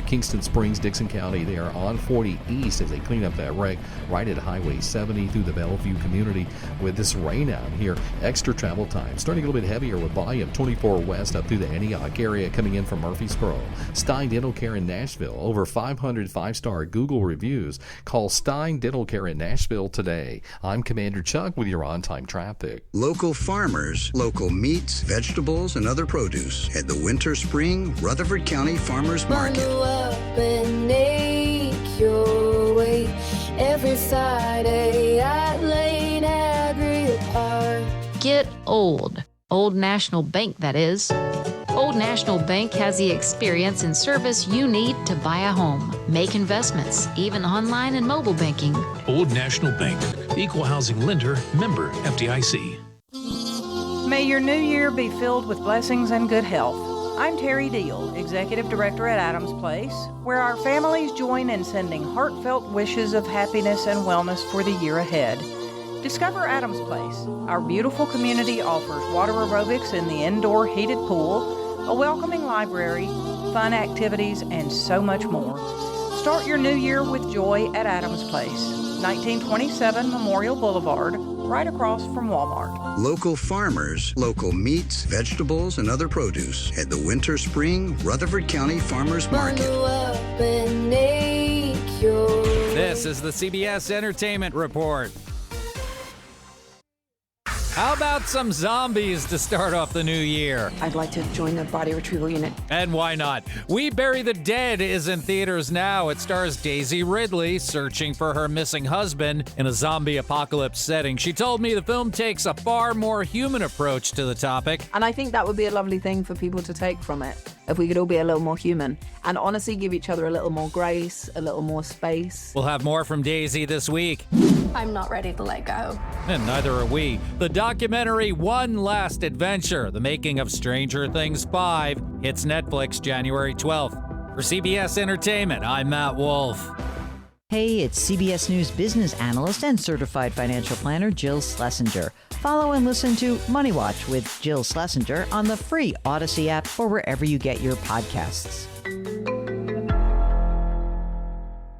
Kingston Springs, Dixon County. They are on 40 east as they clean up that wreck right at Highway 70 through the Bellevue community. With this rain out here, extra travel time. Starting a little bit heavier with volume 24 west up through the Antioch area coming in from Murfreesboro. Stein Dental Care in Nashville. Over 500 5-star Google reviews. Call Stein Dental Care in Nashville today. I'm Commander Chuck with your on-time traffic. Local farmers, local meats, vegetables, and other produce at the Winter Spring Rutherford County Farmers Market. Bundle up and make your way every Friday at Lane Agri Park. Get old. Old National Bank, that is. Old National Bank has the experience and service you need to buy a home, make investments, even online and mobile banking. Old National Bank, equal housing lender, member FDIC. May your new year be filled with blessings and good health. I'm Terry Deal, Executive Director at Adams Place, where our families join in sending heartfelt wishes of happiness and wellness for the year ahead. Discover Adams Place. Our beautiful community offers water aerobics in the indoor heated pool, a welcoming library, fun activities, and so much more. Start your new year with joy at Adams Place, 1927 Memorial Boulevard, right across from Walmart. Local farmers, local meats, vegetables, and other produce at the Winter Spring Rutherford County Farmers Market. Bundle up and make your This is the CBS Entertainment Report. How about some zombies to start off the new year? I'd like to join the body retrieval unit. And why not? We Bury the Dead is in theaters now. It stars Daisy Ridley searching for her missing husband in a zombie apocalypse setting. She told me the film takes a far more human approach to the topic. And I think that would be a lovely thing for people to take from it, if we could all be a little more human and honestly give each other a little more grace, a little more space. We'll have more from Daisy this week. I'm not ready to let go. And neither are we. The documentary One Last Adventure, the making of Stranger Things 5, hits Netflix January 12th. For CBS Entertainment, I'm Matt Wolf. Hey, it's CBS News business analyst and certified financial planner Jill Schlesinger. Follow and listen to Money Watch with Jill Schlesinger on the free Odyssey app or wherever you get your podcasts.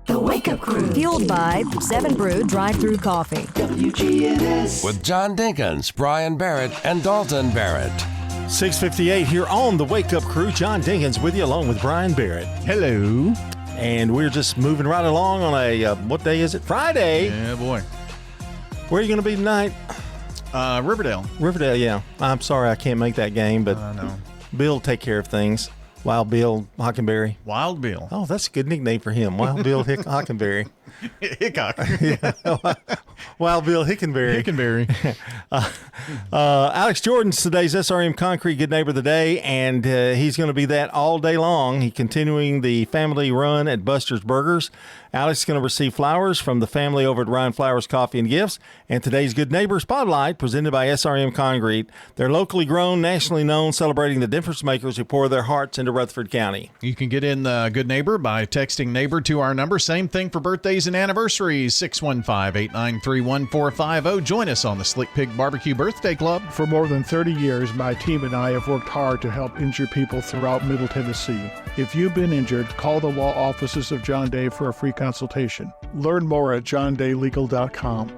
The Wake Up Crew. Fueled by 7 Brew Drive-Thru Coffee. WGNS. With John Dinkins, Brian Barrett, and Dalton Barrett. 6:58 here on the Wake Up Crew. John Dinkins with you along with Brian Barrett. Hello. And we're just moving right along on a, what day is it? Friday. Yeah, boy. Where are you going to be tonight? Riverdale. Riverdale, yeah. I'm sorry I can't make that game, but no. Bill will take care of things. Wild Bill Hockenberry. Wild Bill. Oh, that's a good nickname for him. Wild Bill Hockenberry. Hickok. Yeah. Wild Bill Hickenberry. Alex Jordan's today's SRM Concrete Good Neighbor of the Day, and he's going to be that all day long. He's continuing the family run at Buster's Burgers. Alex is going to receive flowers from the family over at Ryan Flowers Coffee and Gifts. And today's Good Neighbor Spotlight, presented by SRM Concrete. They're locally grown, nationally known, celebrating the difference makers who pour their hearts into Rutherford County. You can get in the Good Neighbor by texting neighbor to our number. Same thing for birthdays and anniversaries, 615-893-1450. Join us on the Slick Pig Barbecue Birthday Club. For more than 30 years, my team and I have worked hard to help injured people throughout Middle Tennessee. If you've been injured, call the law offices of John Day for a free consultation. Learn more at johndaylegal.com.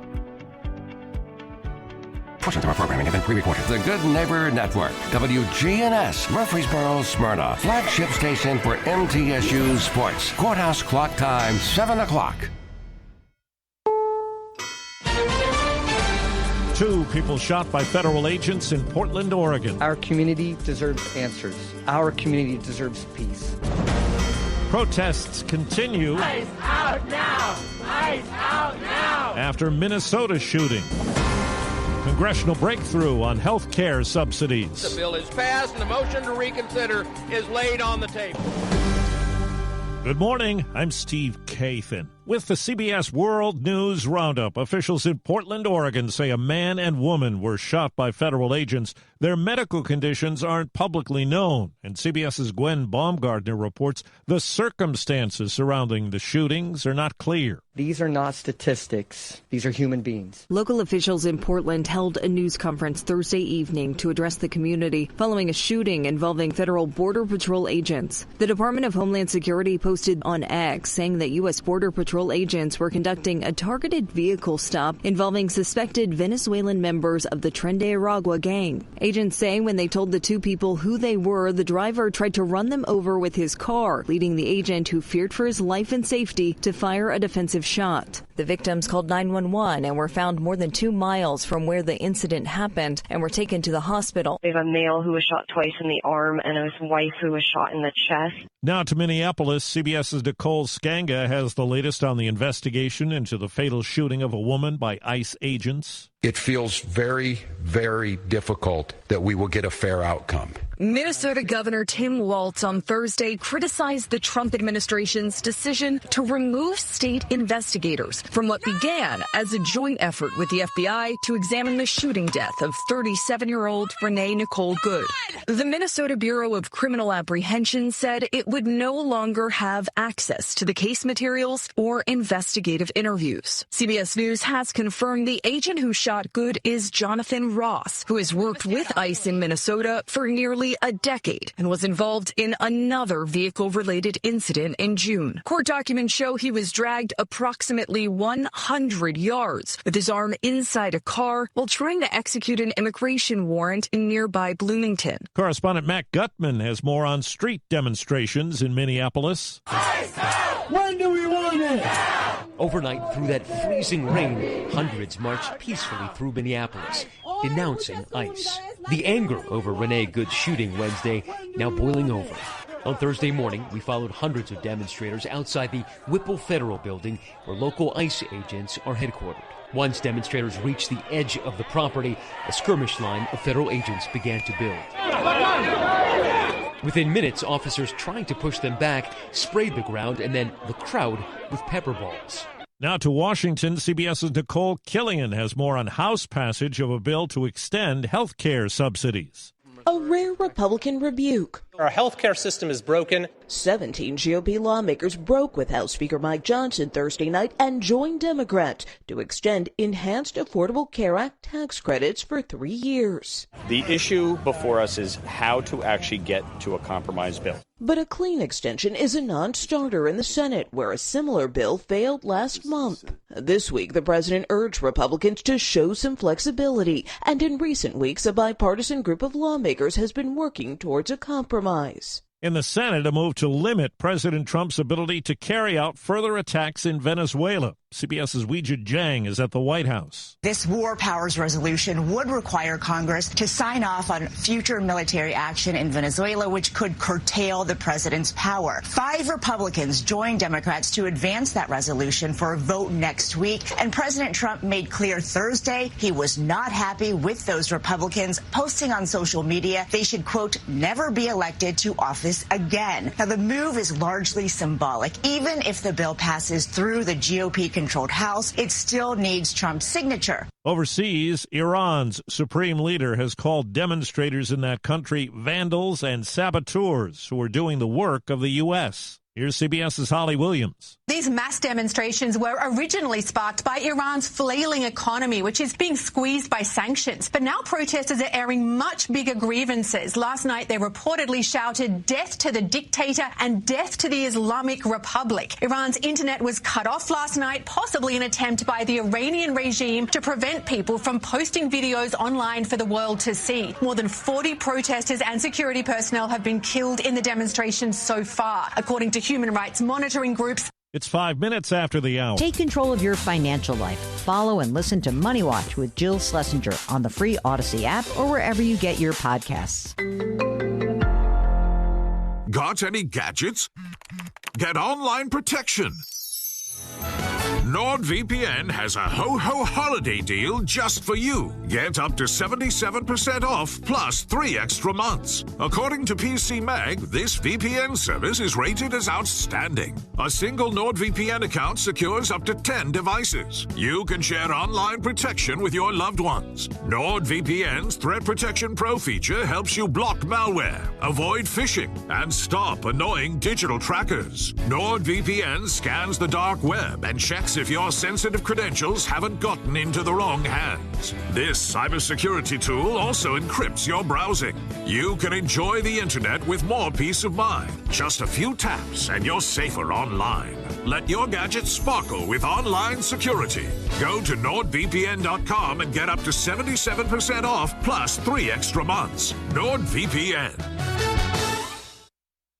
Portions of our programming have been pre-recorded. The Good Neighbor Network, WGNS, Murfreesboro, Smyrna, flagship station for MTSU Sports. Courthouse clock time, 7 o'clock. 2 people shot by federal agents in Portland, Oregon. Our community deserves answers. Our community deserves peace. Protests continue. ICE out now! ICE out now! After Minnesota shooting. Congressional breakthrough on health care subsidies. The bill is passed and the motion to reconsider is laid on the table. Good morning. I'm Steve Kathan. With the CBS World News Roundup, officials in Portland, Oregon say a man and woman were shot by federal agents. Their medical conditions aren't publicly known. And CBS's Gwen Baumgardner reports the circumstances surrounding the shootings are not clear. These are not statistics. These are human beings. Local officials in Portland held a news conference Thursday evening to address the community following a shooting involving federal Border Patrol agents. The Department of Homeland Security posted on X saying that U.S. Border Patrol agents were conducting a targeted vehicle stop involving suspected Venezuelan members of the Tren de Aragua gang. Agents say when they told the two people who they were, the driver tried to run them over with his car, leading the agent, who feared for his life and safety, to fire a defensive shot. The victims called 911 and were found more than 2 miles from where the incident happened and were taken to the hospital. We have a male who was shot twice in the arm and his wife who was shot in the chest. Now to Minneapolis, CBS's Nicole Skanga has the latest on the investigation into the fatal shooting of a woman by ICE agents. It feels very, very difficult that we will get a fair outcome. Minnesota Governor Tim Walz on Thursday criticized the Trump administration's decision to remove state investigators from what began as a joint effort with the FBI to examine the shooting death of 37-year-old Renee Nicole Good. The Minnesota Bureau of Criminal Apprehension said it would no longer have access to the case materials or investigative interviews. CBS News has confirmed the agent who shot Good is Jonathan Ross, who has worked with ICE in Minnesota for nearly a decade and was involved in another vehicle-related incident in June. Court documents show he was dragged approximately 100 yards with his arm inside a car while trying to execute an immigration warrant in nearby Bloomington. Correspondent Matt Gutman has more on street demonstrations in Minneapolis. When do we want it? Overnight, through that freezing rain, hundreds marched peacefully through Minneapolis, denouncing ICE. The anger over Renee Good's shooting Wednesday now boiling over. On Thursday morning, we followed hundreds of demonstrators outside the Whipple Federal Building, where local ICE agents are headquartered. Once demonstrators reached the edge of the property, a skirmish line of federal agents began to build. Within minutes, officers trying to push them back sprayed the ground and then the crowd with pepper balls. Now to Washington, CBS's Nicole Killian has more on House passage of a bill to extend health care subsidies. A rare Republican rebuke. Our health care system is broken. 17 GOP lawmakers broke with House Speaker Mike Johnson Thursday night and joined Democrats to extend Enhanced Affordable Care Act tax credits for 3 years. The issue before us is how to actually get to a compromise bill. But a clean extension is a non-starter in the Senate, where a similar bill failed last month. This week, the president urged Republicans to show some flexibility, and in recent weeks, a bipartisan group of lawmakers has been working towards a compromise. In the Senate, a move to limit President Trump's ability to carry out further attacks in Venezuela. CBS's Weijia Jiang is at the White House. This war powers resolution would require Congress to sign off on future military action in Venezuela, which could curtail the president's power. 5 Republicans joined Democrats to advance that resolution for a vote next week. And President Trump made clear Thursday he was not happy with those Republicans, posting on social media they should, quote, never be elected to office again. Now, the move is largely symbolic. Even if the bill passes through the GOP-controlled House, it still needs Trump's signature. Overseas, Iran's supreme leader has called demonstrators in that country vandals and saboteurs who are doing the work of the U.S. Here's CBS's Holly Williams. These mass demonstrations were originally sparked by Iran's flailing economy, which is being squeezed by sanctions. But now protesters are airing much bigger grievances. Last night, they reportedly shouted death to the dictator and death to the Islamic Republic. Iran's internet was cut off last night, possibly an attempt by the Iranian regime to prevent people from posting videos online for the world to see. More than 40 protesters and security personnel have been killed in the demonstrations so far, according to human rights monitoring groups. It's 5 minutes after the hour. Take control of your financial life. Follow and listen to Money Watch with Jill Schlesinger on the free Odyssey app or wherever you get your podcasts. Got any gadgets? Get online protection. NordVPN has a ho-ho holiday deal just for you. Get up to 77% off plus 3 extra months. According to PC Mag, this VPN service is rated as outstanding. A single NordVPN account secures up to 10 devices. You can share online protection with your loved ones. NordVPN's Threat Protection Pro feature helps you block malware, avoid phishing, and stop annoying digital trackers. NordVPN scans the dark web and checks if your sensitive credentials haven't gotten into the wrong hands. This cybersecurity tool also encrypts your browsing. You can enjoy the internet with more peace of mind. Just a few taps and you're safer online. Let your gadgets sparkle with online security. Go to NordVPN.com and get up to 77% off plus 3 extra months. NordVPN.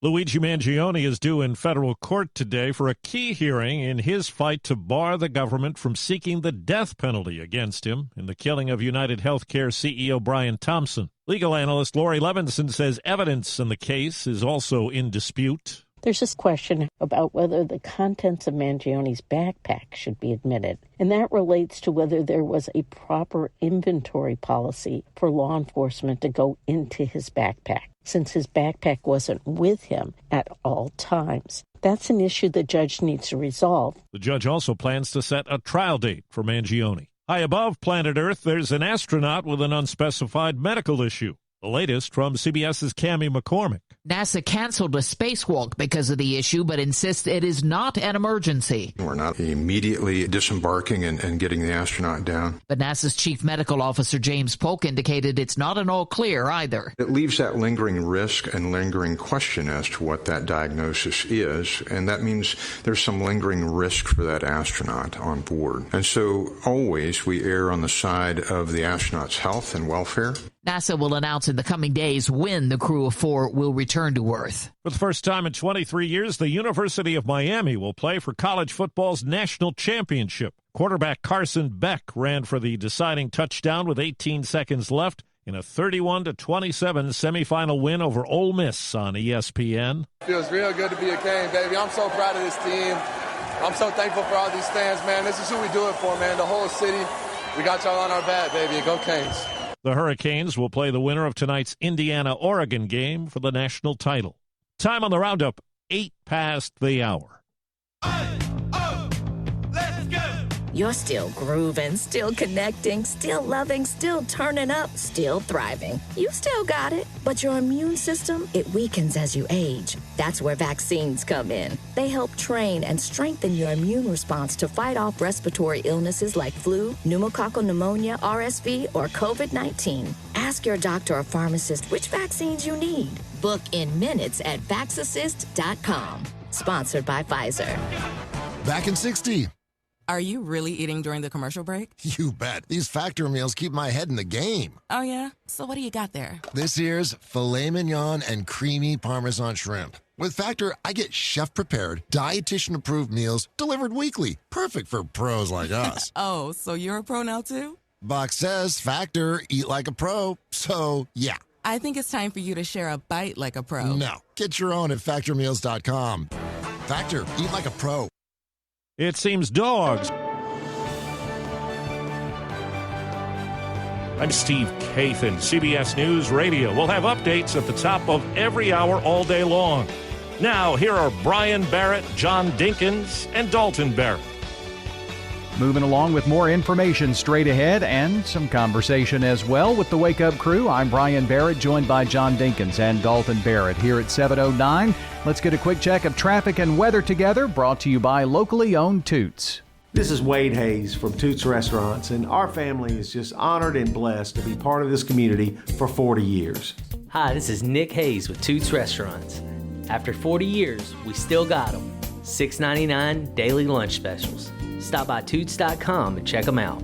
Luigi Mangione is due in federal court today for a key hearing in his fight to bar the government from seeking the death penalty against him in the killing of United Healthcare CEO Brian Thompson. Legal analyst Lori Levinson says evidence in the case is also in dispute. There's this question about whether the contents of Mangione's backpack should be admitted, and that relates to whether there was a proper inventory policy for law enforcement to go into his backpack, since his backpack wasn't with him at all times. That's an issue the judge needs to resolve. The judge also plans to set a trial date for Mangione. High above planet Earth, there's an astronaut with an unspecified medical issue. The latest from CBS's Cammie McCormick. NASA canceled a spacewalk because of the issue, but insists it is not an emergency. We're not immediately disembarking and getting the astronaut down. But NASA's chief medical officer, James Polk, indicated it's not an all clear either. It leaves that lingering risk and lingering question as to what that diagnosis is, and that means there's some lingering risk for that astronaut on board. And so always we err on the side of the astronaut's health and welfare. NASA will announce in the coming days when the crew of 4 will return to Earth. For the first time in 23 years, the University of Miami will play for college football's national championship. Quarterback Carson Beck ran for the deciding touchdown with 18 seconds left in a 31-27 semifinal win over Ole Miss on ESPN. Feels real good to be a Cane, baby. I'm so proud of this team. I'm so thankful for all these fans, man. This is who we do it for, man. The whole city. We got y'all on our back, baby. Go Canes. The Hurricanes will play the winner of tonight's Indiana-Oregon game for the national title. Time on the roundup, 8 past the hour. You're still grooving, still connecting, still loving, still turning up, still thriving. You still got it, but your immune system, it weakens as you age. That's where vaccines come in. They help train and strengthen your immune response to fight off respiratory illnesses like flu, pneumococcal pneumonia, RSV, or COVID-19. Ask your doctor or pharmacist which vaccines you need. Book in minutes at Vaxassist.com. Sponsored by Pfizer. Back in 60. Are you really eating during the commercial break? You bet. These Factor meals keep my head in the game. Oh, yeah? So what do you got there? This year's filet mignon and creamy Parmesan shrimp. With Factor, I get chef-prepared, dietitian-approved meals delivered weekly. Perfect for pros like us. Oh, so you're a pro now, too? Box says Factor, eat like a pro. So, yeah. I think it's time for you to share a bite like a pro. No. Get your own at factormeals.com. Factor, eat like a pro. It seems dogs. I'm Steve Kathan, CBS News Radio. We'll have updates at the top of every hour all day long. Now, here are Brian Barrett, John Dinkins, and Dalton Barrett. Moving along with more information straight ahead and some conversation as well with the Wake Up Crew. I'm Brian Barrett, joined by John Dinkins and Dalton Barrett here at 7:09. Let's get a quick check of traffic and weather together, brought to you by locally owned Toots. This is Wade Hayes from Toots Restaurants, and our family is just honored and blessed to be part of this community for 40 years. Hi, this is Nick Hayes with Toots Restaurants. After 40 years, we still got them. $6.99 daily lunch specials. Stop by Toots.com and check them out.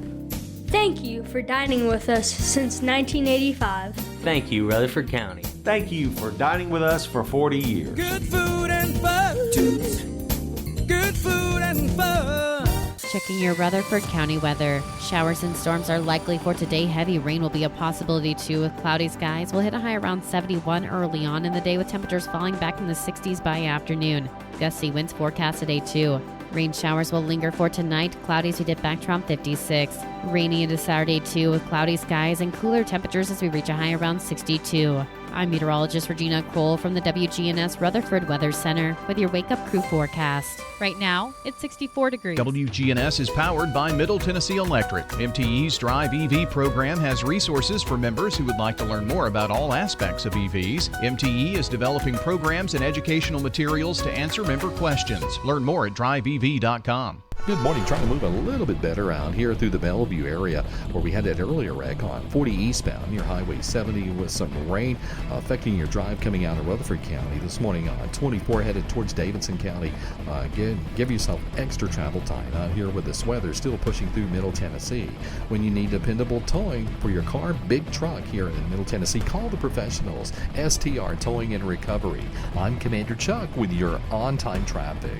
Thank you for dining with us since 1985. Thank you, Rutherford County. Thank you for dining with us for 40 years. Good food and fun. Toots. Good food and fun. Checking your Rutherford County weather. Showers and storms are likely for today. Heavy rain will be a possibility too with cloudy skies. We'll hit a high around 71 early on in the day with temperatures falling back in the 60s by afternoon. Gusty winds forecast today too. Rain showers will linger for tonight. Cloudy as we dip back to around 56. Rainy into Saturday, too, with cloudy skies and cooler temperatures as we reach a high around 62. I'm meteorologist Regina Kroll from the WGNS Rutherford Weather Center with your Wake Up Crew forecast. Right now, it's 64 degrees. WGNS is powered by Middle Tennessee Electric. MTE's Drive EV program has resources for members who would like to learn more about all aspects of EVs. MTE is developing programs and educational materials to answer member questions. Learn more at driveev.com. Good morning. Trying to move a little bit better out here through the Bellevue area where we had that earlier wreck on 40 eastbound near Highway 70 with some rain affecting your drive coming out of Rutherford County this morning on 24 headed towards Davidson County. Give yourself extra travel time out here with this weather still pushing through Middle Tennessee. When you need dependable towing for your car, big truck here in Middle Tennessee, call the professionals. STR Towing and Recovery. I'm Commander Chuck with your on-time traffic.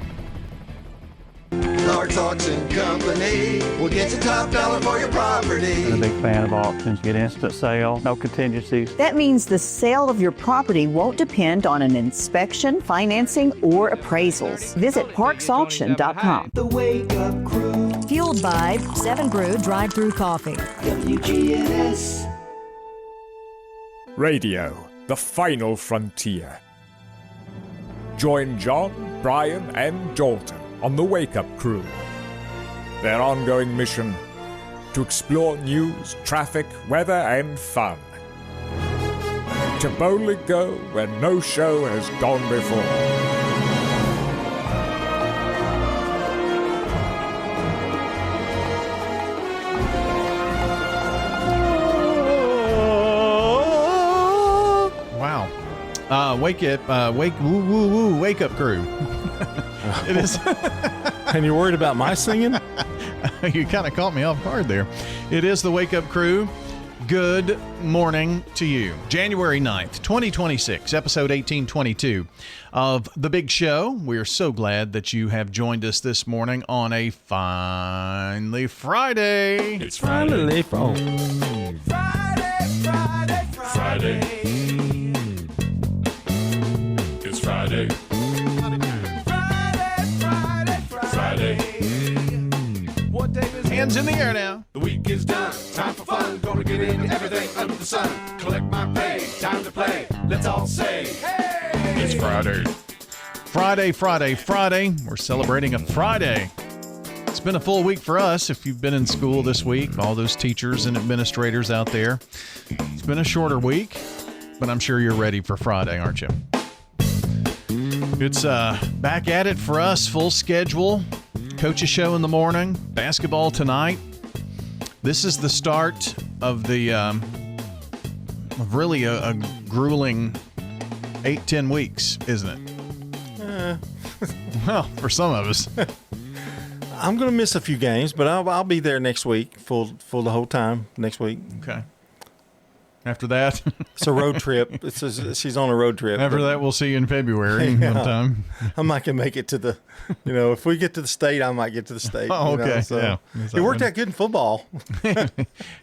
Lord Talks and Company will get you top dollar for your property. I'm a big fan of auctions. Get instant sale, no contingencies. That means the sale of your property won't depend on an inspection, financing, or appraisals. Visit parksauction.com. The Wake Up Crew. Fueled by 7 Brew Drive-Thru Coffee. WGNS. Radio, the final frontier. Join John, Brian, and Dalton on the Wake Up Crew. Their ongoing mission to explore news, traffic, weather, and fun. To boldly go where no show has gone before. Wow. Wake up crew. It is. And you're worried about my singing? You kind of caught me off guard there. It is the Wake Up Crew. Good morning to you. January 9th, 2026, episode 1822 of The Big Show. We're so glad that you have joined us this morning on a finally Friday. It's finally Friday. Friday. It's Friday. What day is it? Hands in the air now. The week is done. Time for fun. Gonna get into everything under the sun. Collect my pay. Time to play. Let's all say, hey! It's Friday. Friday. We're celebrating a Friday. It's been a full week for us. If you've been in school this week, all those teachers and administrators out there, it's been a shorter week, but I'm sure you're ready for Friday, aren't you? It's back at it for us, full schedule. Coach's show in the morning, basketball tonight. This is the start of the of really a grueling 8-10 weeks, isn't it? Well, for some of us. I'm going to miss a few games, but I'll be there next week, full the whole time next week. Okay. After that, it's a road trip. She's on a road trip. After that, we'll see you in February sometime. I might can make it to the, if we get to the state, I might get to the state. Oh, okay. So yeah. It worked out good in football.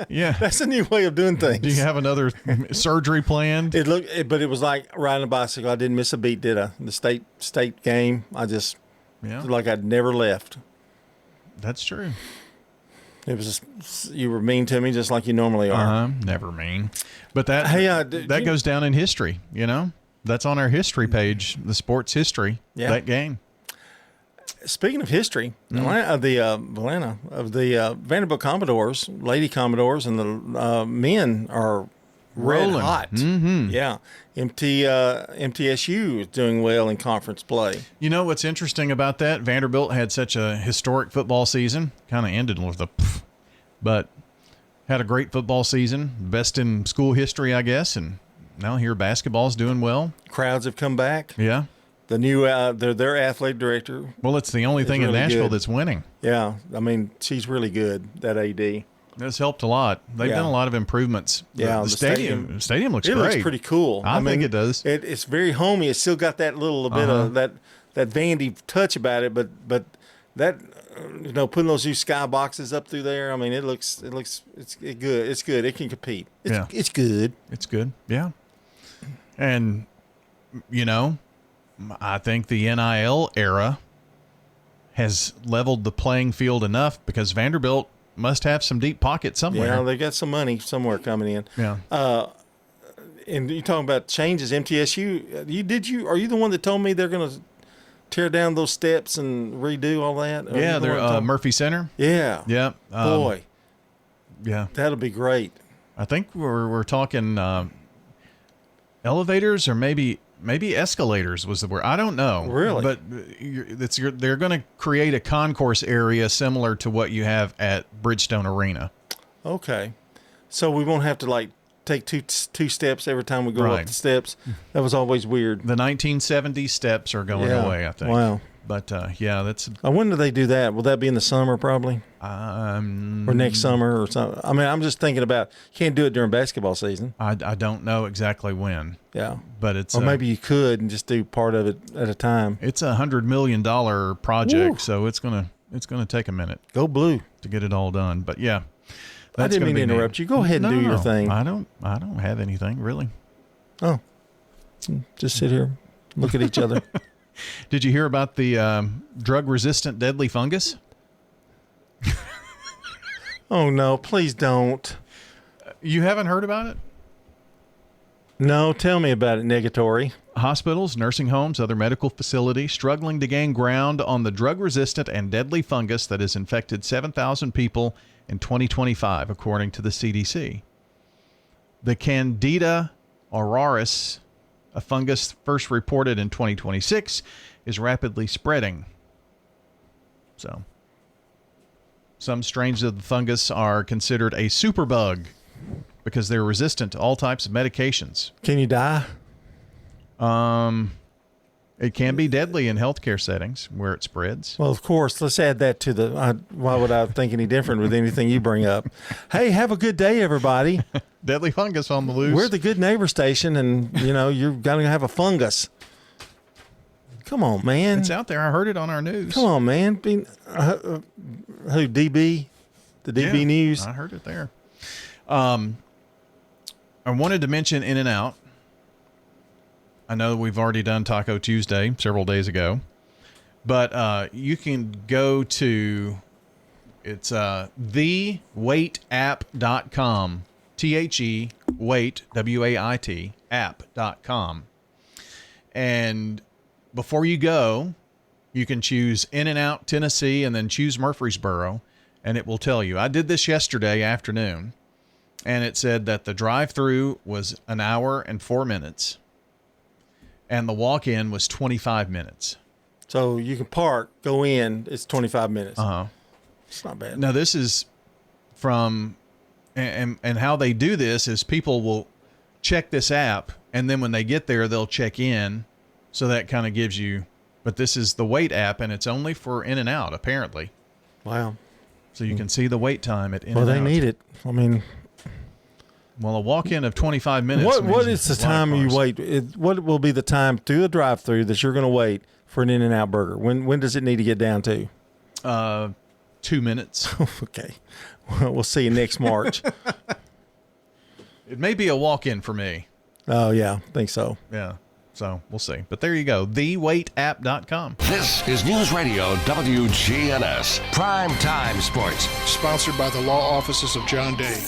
Yeah. That's a new way of doing things. Do you have another surgery planned? But it was like riding a bicycle. I didn't miss a beat, did I? The state game, I just, like I'd never left. That's true. It was just, you were mean to me just like you normally are. Never mean. But that goes down in history, That's on our history page, the sports history, that game. Speaking of history, the Vanderbilt Commodores, Lady Commodores, and the men are red hot. Mm-hmm. Yeah. MTSU is doing well in conference play. You know what's interesting about that? Vanderbilt had such a historic football season. Kind of ended with but had a great football season. Best in school history, I guess. And now here basketball's doing well. Crowds have come back. Yeah. The new their athletic director. Well, it's the only thing really in Nashville good. That's winning. Yeah. I mean, she's really good, that AD. It's helped a lot. They've done a lot of improvements. Yeah, the stadium looks great. It looks pretty cool. I think it does. It's very homey. It's still got that little bit of that Vandy touch about it, but that putting those new sky boxes up through there. I mean, it's good. It's good. It can compete. It's good. It's good. Yeah. And I think the NIL era has leveled the playing field enough, because Vanderbilt must have some deep pockets somewhere. Yeah, they got some money somewhere coming in. Yeah. And you talking about changes, MTSU? Are you the one that told me they're going to tear down those steps and redo all that? Yeah, they're Murphy Center. Yeah. Yeah. Boy. Yeah. That'll be great. I think we're talking elevators, or maybe escalators was the word. I don't know. Really? But they're going to create a concourse area similar to what you have at Bridgestone Arena. Okay. So we won't have to like take two steps every time we go Right. up the steps. That was always weird. The 1970 steps are going away, I think. Wow. But yeah, that's. When do they do that? Will that be in the summer probably? Or next summer or something? I mean, I'm just thinking about, can't do it during basketball season. I don't know exactly when. Yeah. But it's. Or maybe you could and just do part of it at a time. It's $100 million project, Woo. so it's gonna take a minute. Go blue to get it all done. But yeah. I didn't mean to interrupt you. Go ahead and do your thing. I don't have anything really. Oh. Just sit here, look at each other. Did you hear about the drug-resistant deadly fungus? Oh, no, please don't. You haven't heard about it? No, tell me about it, Negatory. Hospitals, nursing homes, other medical facilities struggling to gain ground on the drug-resistant and deadly fungus that has infected 7,000 people in 2025, according to the CDC. The Candida auraris, a fungus first reported in 2026, is rapidly spreading. So, some strains of the fungus are considered a superbug because they're resistant to all types of medications. Can you die? It can be deadly in healthcare settings where it spreads. Well, of course. Let's add that to the. Why would I think any different with anything you bring up? Hey, have a good day, everybody. Deadly fungus on the loose. We're the Good Neighbor station, and you're going to have a fungus. Come on, man. It's out there. I heard it on our news. Come on, man. Who? DB? The DB News? I heard it there. I wanted to mention In-N-Out. I know we've already done Taco Tuesday several days ago, but you can go to, it's thewaitapp.com, THE, wait, WAIT, app.com. And before you go, you can choose In-N-Out Tennessee and then choose Murfreesboro, and it will tell you. I did this yesterday afternoon, and it said that the drive-through was 1 hour and 4 minutes. And the walk-in was 25 minutes. So you can park, go in, it's 25 minutes. Uh-huh. It's not bad. Now, this is from, and how they do this is people will check this app, and then when they get there, they'll check in. So that kind of gives you, but this is the wait app, and it's only for In-N-Out, apparently. Wow. So you can see the wait time at In-N-Out. Well, they need it. I mean... Well, a walk-in of 25 minutes. What is the time you wait? What will be the time through the drive-through that you're going to wait for an In-N-Out burger? When does it need to get down to? 2 minutes. Okay. Well, we'll see you next March. It may be a walk-in for me. Oh, yeah. I think so. Yeah. So we'll see. But there you go. Thewaitapp.com. This is News Radio WGNS. Prime Time Sports. Sponsored by the law offices of John Day.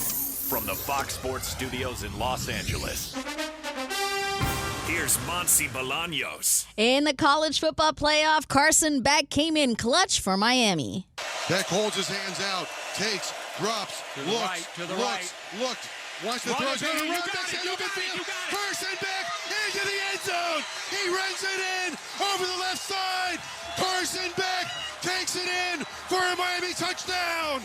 From the Fox Sports Studios in Los Angeles, here's Monty Bolaños. In the college football playoff, Carson Beck came in clutch for Miami. Beck holds his hands out, takes, drops, looks, wants to throw down the road, Carson Beck into the end zone. He runs it in over the left side. Carson Beck takes it in for a Miami touchdown.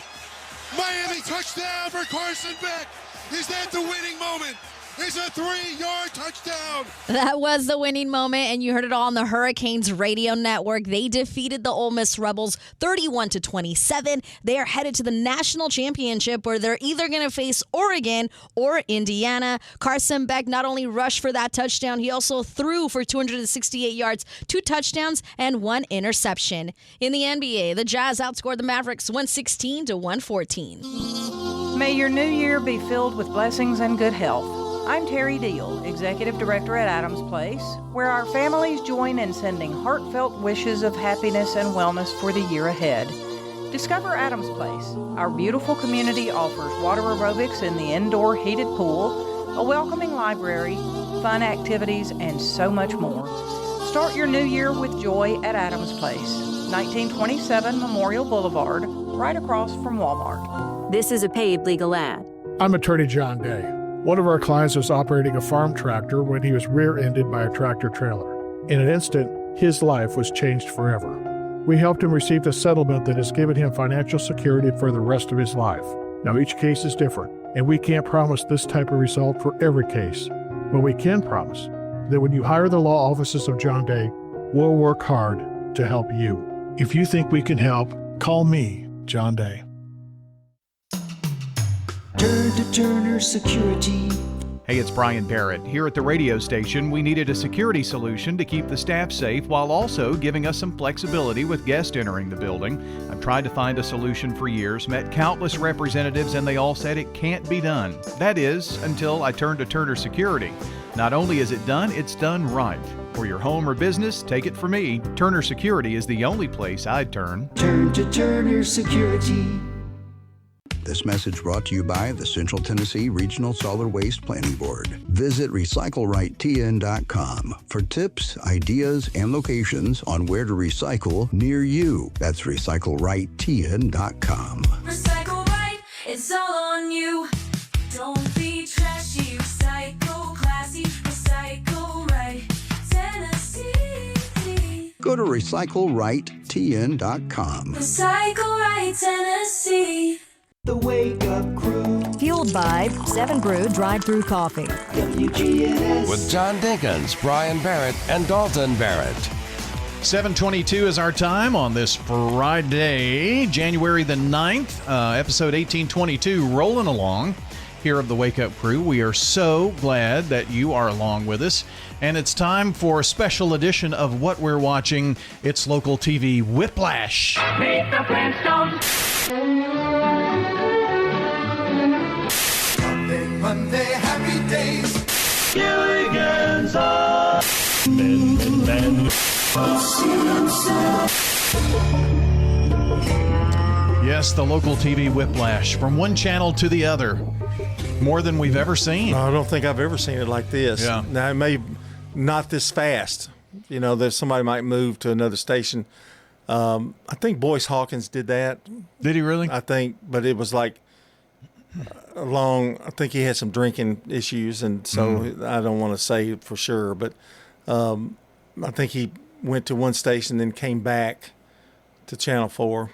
Miami touchdown for Carson Beck. Is that the winning moment? It's a 3-yard touchdown. That was the winning moment, and you heard it all on the Hurricanes radio network. They defeated the Ole Miss Rebels 31-27. They are headed to the national championship where they're either going to face Oregon or Indiana. Carson Beck not only rushed for that touchdown, he also threw for 268 yards, 2 touchdowns, and 1 interception. In the NBA, the Jazz outscored the Mavericks 116-114. May your new year be filled with blessings and good health. I'm Terry Deal, Executive Director at Adams Place, where our families join in sending heartfelt wishes of happiness and wellness for the year ahead. Discover Adams Place. Our beautiful community offers water aerobics in the indoor heated pool, a welcoming library, fun activities, and so much more. Start your new year with joy at Adams Place, 1927 Memorial Boulevard, right across from Walmart. This is a paid legal ad. I'm attorney John Day. One of our clients was operating a farm tractor when he was rear-ended by a tractor trailer. In an instant, his life was changed forever. We helped him receive the settlement that has given him financial security for the rest of his life. Now, each case is different, and we can't promise this type of result for every case. But we can promise that when you hire the law offices of John Day, we'll work hard to help you. If you think we can help, call me, John Day. Turn to Turner Security. Hey, it's Brian Barrett. Here at the radio station, we needed a security solution to keep the staff safe while also giving us some flexibility with guests entering the building. I've tried to find a solution for years, met countless representatives, and they all said it can't be done. That is, until I turned to Turner Security. Not only is it done, it's done right. For your home or business, take it from me, Turner Security is the only place I'd turn. Turn to Turner Security. This message brought to you by the Central Tennessee Regional Solid Waste Planning Board. Visit RecycleRightTN.com for tips, ideas, and locations on where to recycle near you. That's RecycleRightTN.com. Recycle right, it's all on you. Don't be trashy, recycle classy, recycle right, Tennessee. Go to RecycleRightTN.com. Recycle right, Tennessee. The Wake Up Crew. Fueled by 7 Brew Drive-Thru Coffee. WGNS. With John Dinkins, Brian Barrett, and Dalton Barrett. 7:22 is our time on this Friday, January the 9th, episode 1822, rolling along here of the Wake Up Crew. We are so glad that you are along with us. And it's time for a special edition of what we're watching. It's local TV Whiplash. Meet the Flintstones. Monday, happy days. Gilligan's Island. Yes, the local TV Whiplash, from one channel to the other. More than we've ever seen. No, I don't think I've ever seen it like this. Yeah. Now, it may not this fast. You know, that somebody might move to another station. I think Boyce Hawkins did that. Did he really? I think, but it was like I think he had some drinking issues, and so I don't want to say for sure, but I think he went to one station, then came back to Channel 4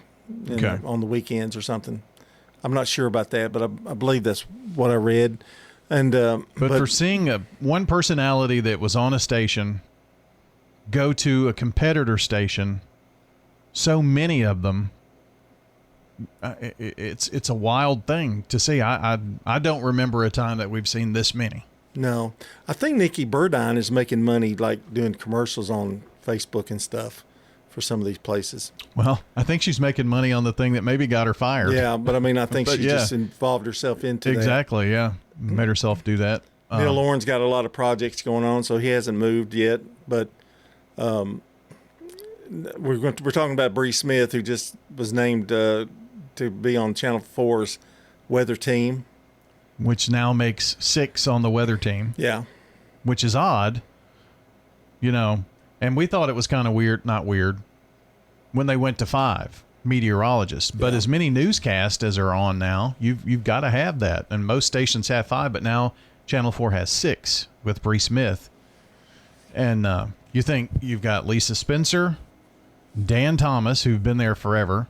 on the weekends or something. I'm not sure about that, but I believe that's what I read. And but for seeing one personality that was on a station go to a competitor station, so many of them, it's a wild thing to see. I don't remember a time that we've seen this many. No, I think Nikki Burdine is making money like doing commercials on Facebook and stuff for some of these places. Well, I think she's making money on the thing that maybe got her fired. Yeah, but I mean, I think she just involved herself into that. Exactly, yeah. Made herself do that. Neil Lauren's got a lot of projects going on, so he hasn't moved yet. But we're talking about Bree Smith, who just was named to be on Channel 4's weather team. Which now makes 6 on the weather team. Yeah. Which is odd, and we thought it was kind of weird, not weird, when they went to 5 meteorologists. But as many newscasts as are on now, you've got to have that. And most stations have 5, but now Channel 4 has 6 with Bree Smith. And you think you've got Lisa Spencer, Dan Thomas, who've been there forever,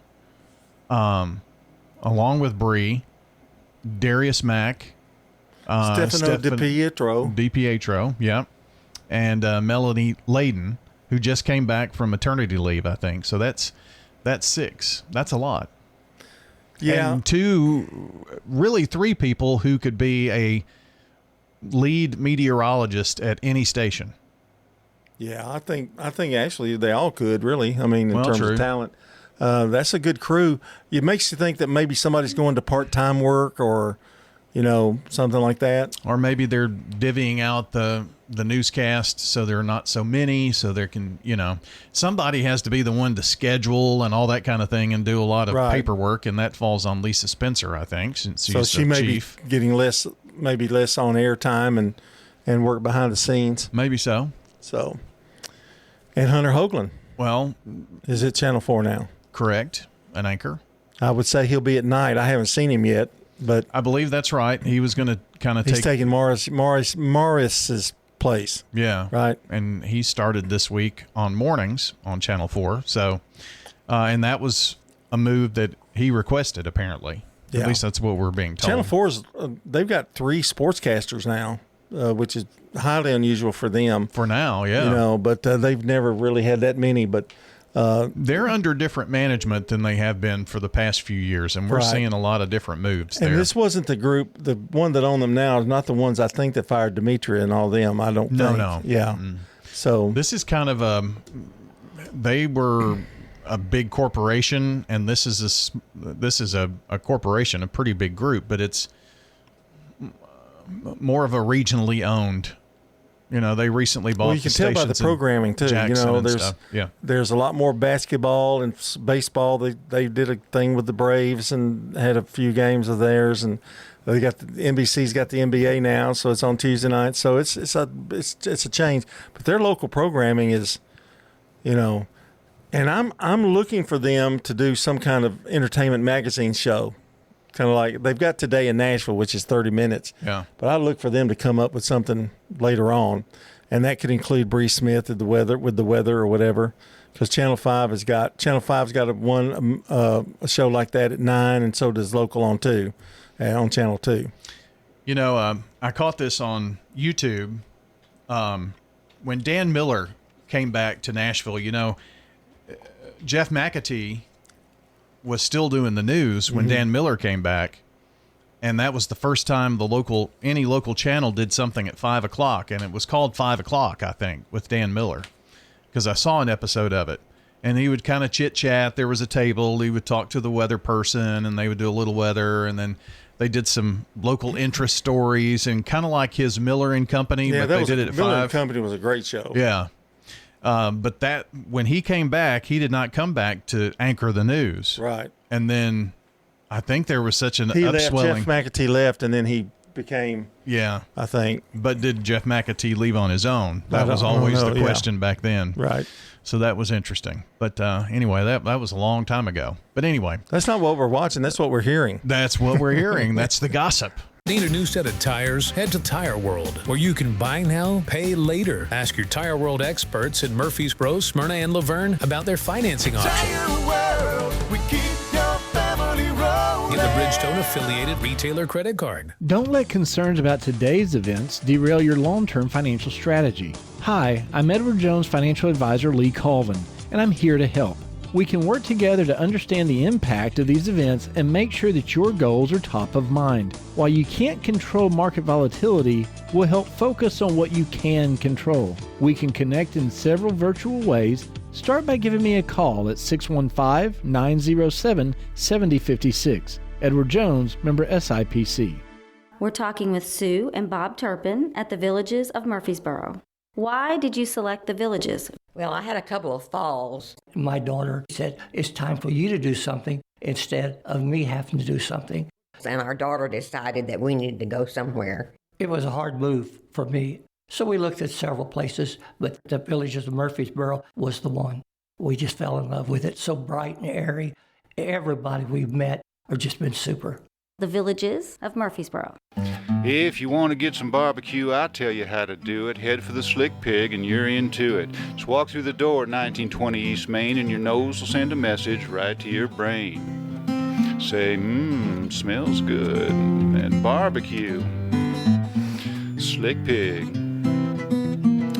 along with Bree, Darius Mack, Stefano DiPietro, yeah, and Melanie Layden, who just came back from maternity leave, I think. So that's 6. That's a lot. Yeah. And 3 people who could be a lead meteorologist at any station. Yeah, I think actually they all could, really. I mean, in terms true. of talent. That's a good crew. It makes you think that maybe somebody's going to part-time work or something like that. Or maybe they're divvying out the newscast so there are not so many, so there can, somebody has to be the one to schedule and all that kind of thing and do a lot of paperwork, and that falls on Lisa Spencer, I think, since she's she the may chief. be getting less on air time and work behind the scenes. Maybe so. So, and Hunter Hoagland. Well, is at Channel 4 now. Correct. An anchor. I would say he'll be at night. I haven't seen him yet, but I believe that's right. He was going to kind of he's taking Morris's place. Yeah. Right. And he started this week on mornings on Channel 4. So, and that was a move that he requested, apparently. Yeah. At least that's what we're being told. Channel 4's, they've got 3 sportscasters now, which is highly unusual for them. For now, yeah. But they've never really had that many. But they're under different management than they have been for the past few years, and we're seeing a lot of different moves there. And this wasn't the group, the one that owned them now is not the ones I think that fired Dimitri and all them. I don't think. No. Yeah. Mm-hmm. So this is kind of they were a big corporation, and this is a corporation, a pretty big group, but it's more of a regionally owned. They recently bought. Well, you can tell by the programming too. There's a lot more basketball and baseball. They did a thing with the Braves and had a few games of theirs, and they got NBC's got the NBA now, so it's on Tuesday night. So it's a change, but their local programming is, and I'm looking for them to do some kind of entertainment magazine show. Kind of like they've got Today in Nashville, which is 30 minutes. Yeah. But I look for them to come up with something later on, and that could include Bree Smith with the weather or whatever, because Channel 5's got a show like that at 9, and so does Local on 2, on Channel 2. I caught this on YouTube when Dan Miller came back to Nashville. Jeff McAtee was still doing the news when Dan Miller came back, and that was the first time any local channel did something at 5 o'clock, and it was called 5 o'clock, I think, with Dan Miller, because I saw an episode of it, and he would kind of chit chat. There was a table. He would talk to the weather person, and they would do a little weather, and then they did some local interest stories, and kind of like his Miller and Company, but they did it at 5. Miller and Company was a great show. Yeah. But when he came back, he did not come back to anchor the news. Right. And then I think there was such an Jeff upswelling. McAtee left, and then he became. Yeah. I think. But did Jeff McAtee leave on his own? That was always the question back then. Right. So that was interesting. But anyway, that was a long time ago. But anyway. That's not what we're watching. That's what we're hearing. That's what we're hearing. That's the gossip. Need a new set of tires? Head to Tire World, where you can buy now, pay later. Ask your Tire World experts in Murfreesboro, Smyrna, and Laverne about their financing options. Tire World, we keep your family rolling. Get the Bridgestone affiliated retailer credit card. Don't let concerns about today's events derail your long-term financial strategy. Hi, I'm Edward Jones financial advisor Lee Colvin, and I'm here to help. We can work together to understand the impact of these events and make sure that your goals are top of mind. While you can't control market volatility, we'll help focus on what you can control. We can connect in several virtual ways. Start by giving me a call at 615-907-7056. Edward Jones, member SIPC. We're talking with Sue and Bob Turpin at the Villages of Murfreesboro. Why did you select the Villages? Well, I had a couple of falls. My daughter said, it's time for you to do something instead of me having to do something. And our daughter decided that we needed to go somewhere. It was a hard move for me. So we looked at several places, but the Villages of Murfreesboro was the one. We just fell in love with it. So bright and airy. Everybody we've met have just been super. The Villages of Murfreesboro. If you want to get some barbecue, I'll tell you how to do it. Head for the Slick Pig and you're into it. Just walk through the door at 1920 East Main and your nose will send a message right to your brain. Say, smells good. And barbecue. Slick Pig.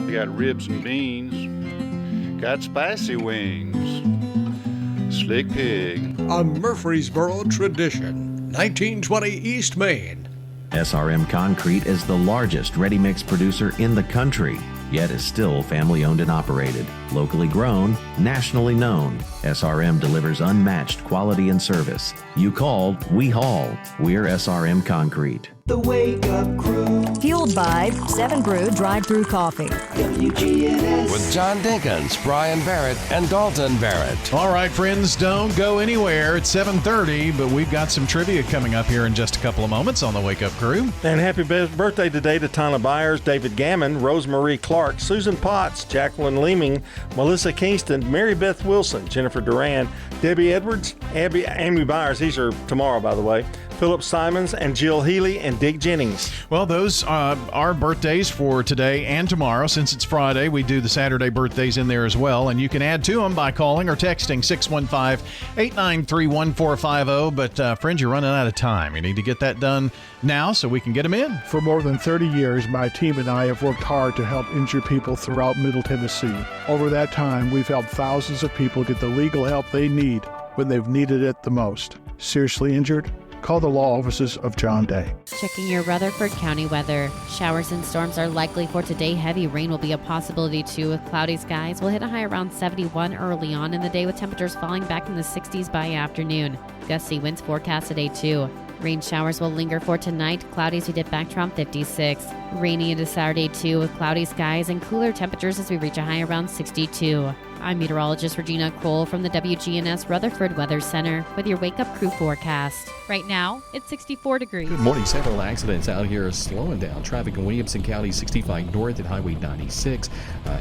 We got ribs and beans. Got spicy wings. Slick Pig. A Murfreesboro tradition. 1920 East Main. SRM Concrete is the largest ready-mix producer in the country. yet is still family-owned and operated. Locally grown, nationally known, SRM delivers unmatched quality and service. You called, we haul. We're SRM Concrete. The Wake Up Crew. Fueled by 7 Brew Drive-Thru Coffee. WGNS. With John Dinkins, Brian Barrett, and Dalton Barrett. All right, friends, don't go anywhere. It's 7:30, but we've got some trivia coming up here in just a couple of moments on the Wake Up Crew. And happy birthday today to Tana Byers, David Gammon, Rosemarie Clark, Susan Potts, Jacqueline Leeming, Melissa Kingston, Mary Beth Wilson, Jennifer Duran, Debbie Edwards, Amy Byers, these are tomorrow, by the way, Philip Simons, and Jill Healy, and Dick Jennings. Well, those are birthdays for today and tomorrow. Since it's Friday, we do the Saturday birthdays in there as well, and you can add to them by calling or texting 615-893-1450. But, friends, you're running out of time. You need to get that done now so we can get them in. For more than 30 years, my team and I have worked hard to help injured people throughout Middle Tennessee. Over that time, we've helped thousands of people get the legal help they need when they've needed it the most. Seriously injured? Call the law offices of John Day. Checking your Rutherford County weather. Showers and storms are likely for today. Heavy rain will be a possibility too with cloudy skies. We'll hit a high around 71 early on in the day with temperatures falling back in the 60s by afternoon. Gusty winds forecast today too. Rain showers will linger for tonight. Cloudy as we dip back to around 56. Rainy into Saturday too with cloudy skies and cooler temperatures as we reach a high around 62. I'm meteorologist Regina Kroll from the WGNS Rutherford Weather Center with your Wake Up Crew forecast. Right now, it's 64 degrees. Good morning. Several accidents out here are slowing down traffic in Williamson County, 65 north at Highway 96.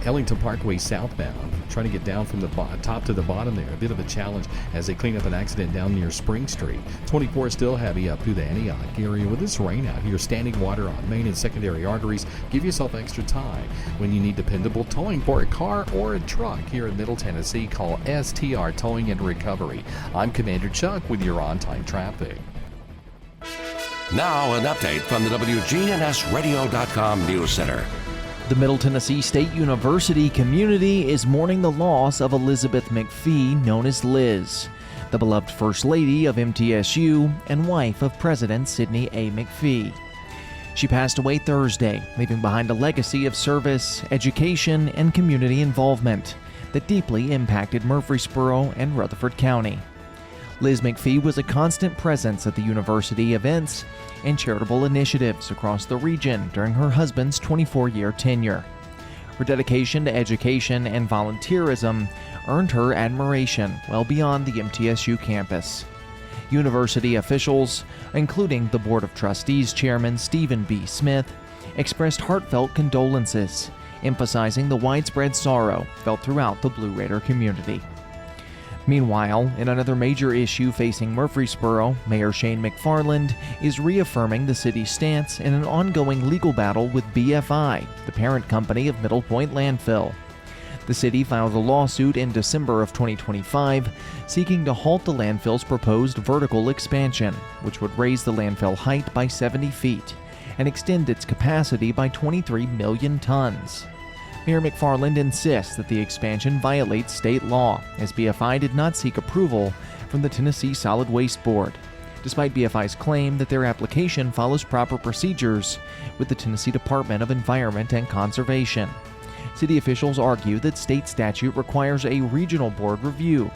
Ellington Parkway southbound. Trying to get down from the top to the bottom there. A bit of a challenge as they clean up an accident down near Spring Street. 24 still heavy up through the Antioch area. With this rain out here, standing water on main and secondary arteries, give yourself extra time. When you need dependable towing for a car or a truck here in Middle Tennessee, call STR Towing and Recovery. I'm Commander Chuck with your on-time traffic. Now an update from the WGNSradio.com News Center. The Middle Tennessee State University community is mourning the loss of Elizabeth McPhee, known as Liz, the beloved First Lady of MTSU and wife of President Sidney A. McPhee. She passed away Thursday, leaving behind a legacy of service, education, and community involvement that deeply impacted Murfreesboro and Rutherford County. Liz McPhee was a constant presence at the university events and charitable initiatives across the region during her husband's 24-year tenure. Her dedication to education and volunteerism earned her admiration well beyond the MTSU campus. University officials, including the Board of Trustees Chairman Stephen B. Smith, expressed heartfelt condolences, emphasizing the widespread sorrow felt throughout the Blue Raider community. Meanwhile, in another major issue facing Murfreesboro, Mayor Shane McFarland is reaffirming the city's stance in an ongoing legal battle with BFI, the parent company of Middle Point Landfill. The city filed a lawsuit in December of 2025, seeking to halt the landfill's proposed vertical expansion, which would raise the landfill height by 70 feet and extend its capacity by 23 million tons. Mayor McFarland insists that the expansion violates state law, as BFI did not seek approval from the Tennessee Solid Waste Board, despite BFI's claim that their application follows proper procedures with the Tennessee Department of Environment and Conservation. City officials argue that state statute requires a regional board review.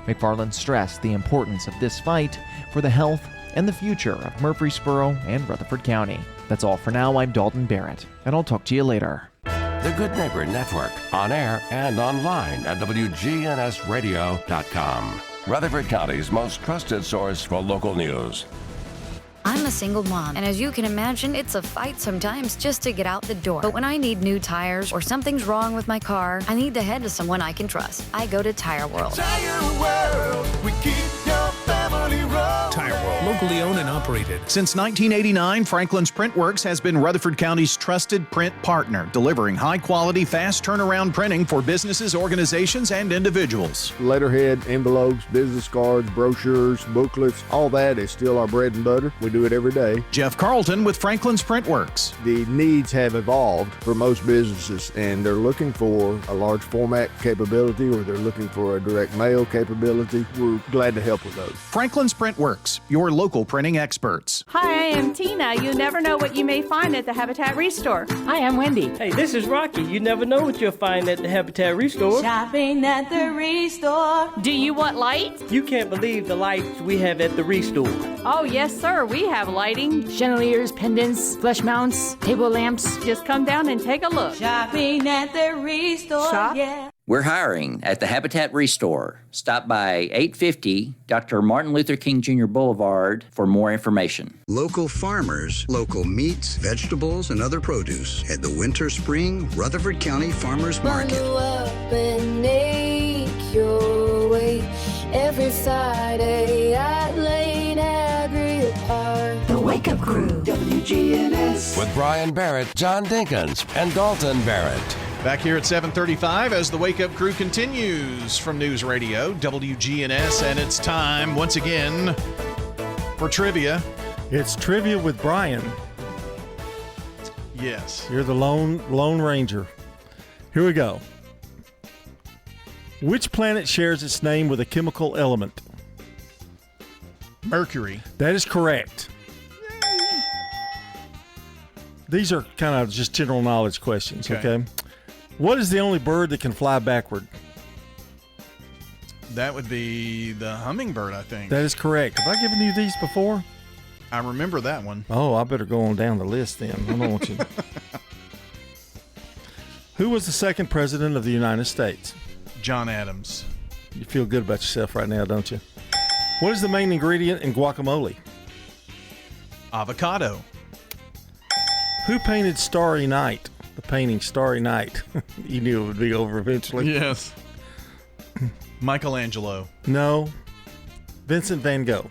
McFarland stressed the importance of this fight for the health and the future of Murfreesboro and Rutherford County. That's all for now. I'm Dalton Barrett, and I'll talk to you later. The Good Neighbor Network, on air and online at WGNSradio.com. Rutherford County's most trusted source for local news. I'm a single mom, and as you can imagine, it's a fight sometimes just to get out the door. But when I need new tires or something's wrong with my car, I need to head to someone I can trust. I go to Tire World. Tire World, we keep your family rolling. Tire World, locally owned and operated. Since 1989, Franklin's Printworks has been Rutherford County's trusted print partner, delivering high-quality, fast turnaround printing for businesses, organizations, and individuals. Letterhead, envelopes, business cards, brochures, booklets, all that is still our bread and butter. We do it every day. Jeff Carlton with Franklin's Printworks. The needs have evolved for most businesses, and they're looking for a large format capability, or they're looking for a direct mail capability. We're glad to help with those. Franklin's Printworks, your our local printing experts. Hi, I am Tina. You never know what you may find at the Habitat Restore. Hi, I'm Wendy. Hey, this is Rocky. You never know what you'll find at the Habitat Restore. Shopping at the Restore. Do you want light? You can't believe the lights we have at the Restore. Oh, yes, sir. We have lighting. Chandeliers, pendants, flush mounts, table lamps. Just come down and take a look. Shopping at the Restore. Shop? Yeah. We're hiring at the Habitat Restore. Stop by 850 Dr. Martin Luther King Jr. Boulevard for more information. Local farmers, local meats, vegetables, and other produce at the Winter Spring Rutherford County Farmers Market. Bundle up and make your way every Friday at Lane Agri Park. The Wake Up Crew, WGNS. With Brian Barrett, John Dinkins, and Dalton Barrett. Back here at 7:35 as the Wake Up Crew continues from News Radio, WGNS, and it's time once again for trivia. It's trivia with Brian. Yes. You're the Lone Ranger. Here we go. Which planet shares its name with a chemical element? Mercury. That is correct. These are kind of just general knowledge questions, okay? What is the only bird that can fly backward? That would be the hummingbird, I think. That is correct. Have I given you these before? I remember that one. Oh, I better go on down the list then. I don't want you. Who was the second president of the United States? John Adams. You feel good about yourself right now, don't you? What is the main ingredient in guacamole? Avocado. Who painted Starry Night? The painting Starry Night. You knew it would be over eventually. Yes. Michelangelo. No. Vincent van Gogh.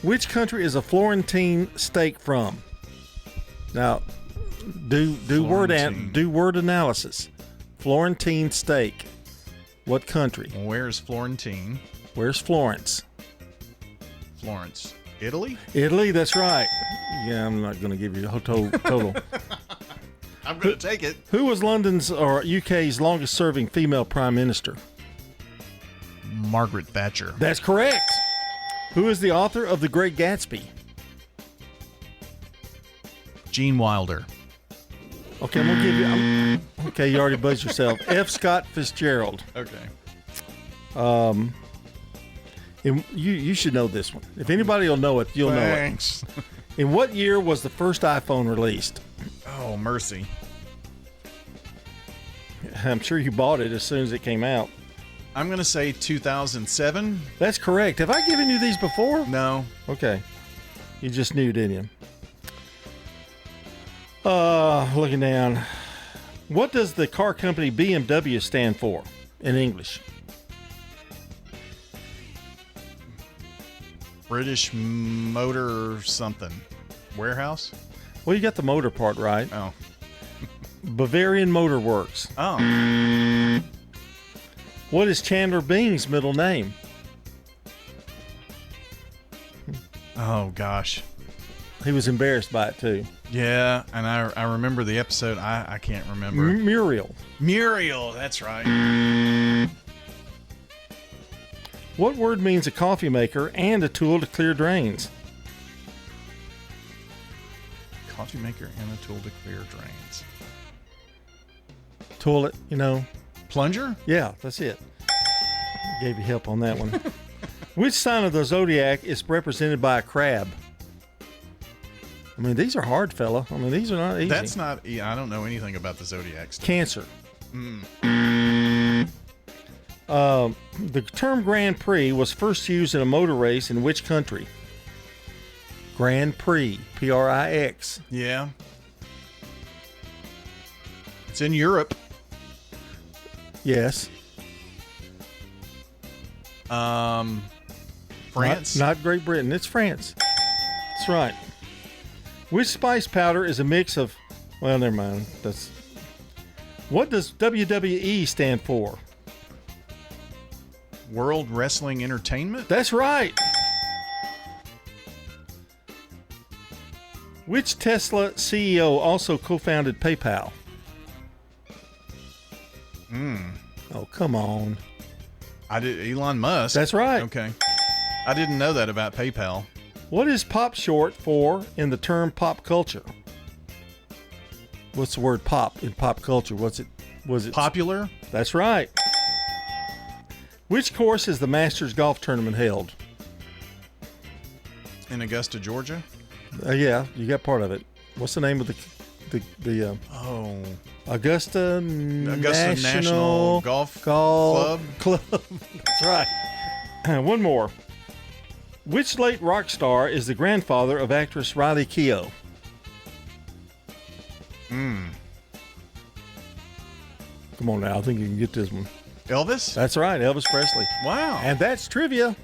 Which country is a Florentine steak from? Now, do word analysis. Florentine steak. What country? Where's Florentine? Where's Florence? Florence. Italy? Italy, that's right. Yeah, I'm not going to give you a total. I'm going to take it. Who was London's or UK's longest serving female prime minister? Margaret Thatcher. That's correct. Who is the author of The Great Gatsby? Gene Wilder. Okay, I'm going to give you... okay, you already buzzed yourself. F. Scott Fitzgerald. Okay. And you should know this one. If anybody will know it, you'll Thanks. know it. In what year was the first iPhone released? Oh, mercy. I'm sure you bought it as soon as it came out. I'm going to say 2007. That's correct. Have I given you these before? No. Okay. You just knew, didn't you? Looking down. What does the car company BMW stand for in English? British Motor something. Warehouse? Well, you got the motor part right. Oh. Bavarian Motor Works. Oh. What is Chandler Bing's middle name? Oh, gosh. He was embarrassed by it, too. Yeah, and I remember the episode. I can't remember. Muriel. Muriel, that's right. What word means a coffee maker and a tool to clear drains? Coffee maker and a tool to clear drains. Toilet, you know. Plunger? Yeah, that's it. Gave you help on that one. Which sign of the zodiac is represented by a crab? I mean, these are hard, fella. I mean, these are not easy. That's not... I don't know anything about the zodiac stuff. Cancer. The term Grand Prix was first used in a motor race in which country? Grand Prix. P-R-I-X. Yeah. It's in Europe. Yes. France? Not Great Britain. It's France. That's right. Which spice powder is a mix of... Well, never mind. What does WWE stand for? World Wrestling Entertainment? That's right. Which Tesla CEO also co-founded PayPal? Hmm. Oh, come on. Elon Musk. That's right. Okay. I didn't know that about PayPal. What is pop short for in the term pop culture? What's the word pop in pop culture? Was it popular? That's right. Which course is the Masters golf tournament held? In Augusta, Georgia? Yeah, you got part of it. What's the name of the Augusta National Golf Club? That's right. One more. Which late rock star is the grandfather of actress Riley Keough? Come on now, I think you can get this one. Elvis? That's right, Elvis Presley. Wow. And that's trivia.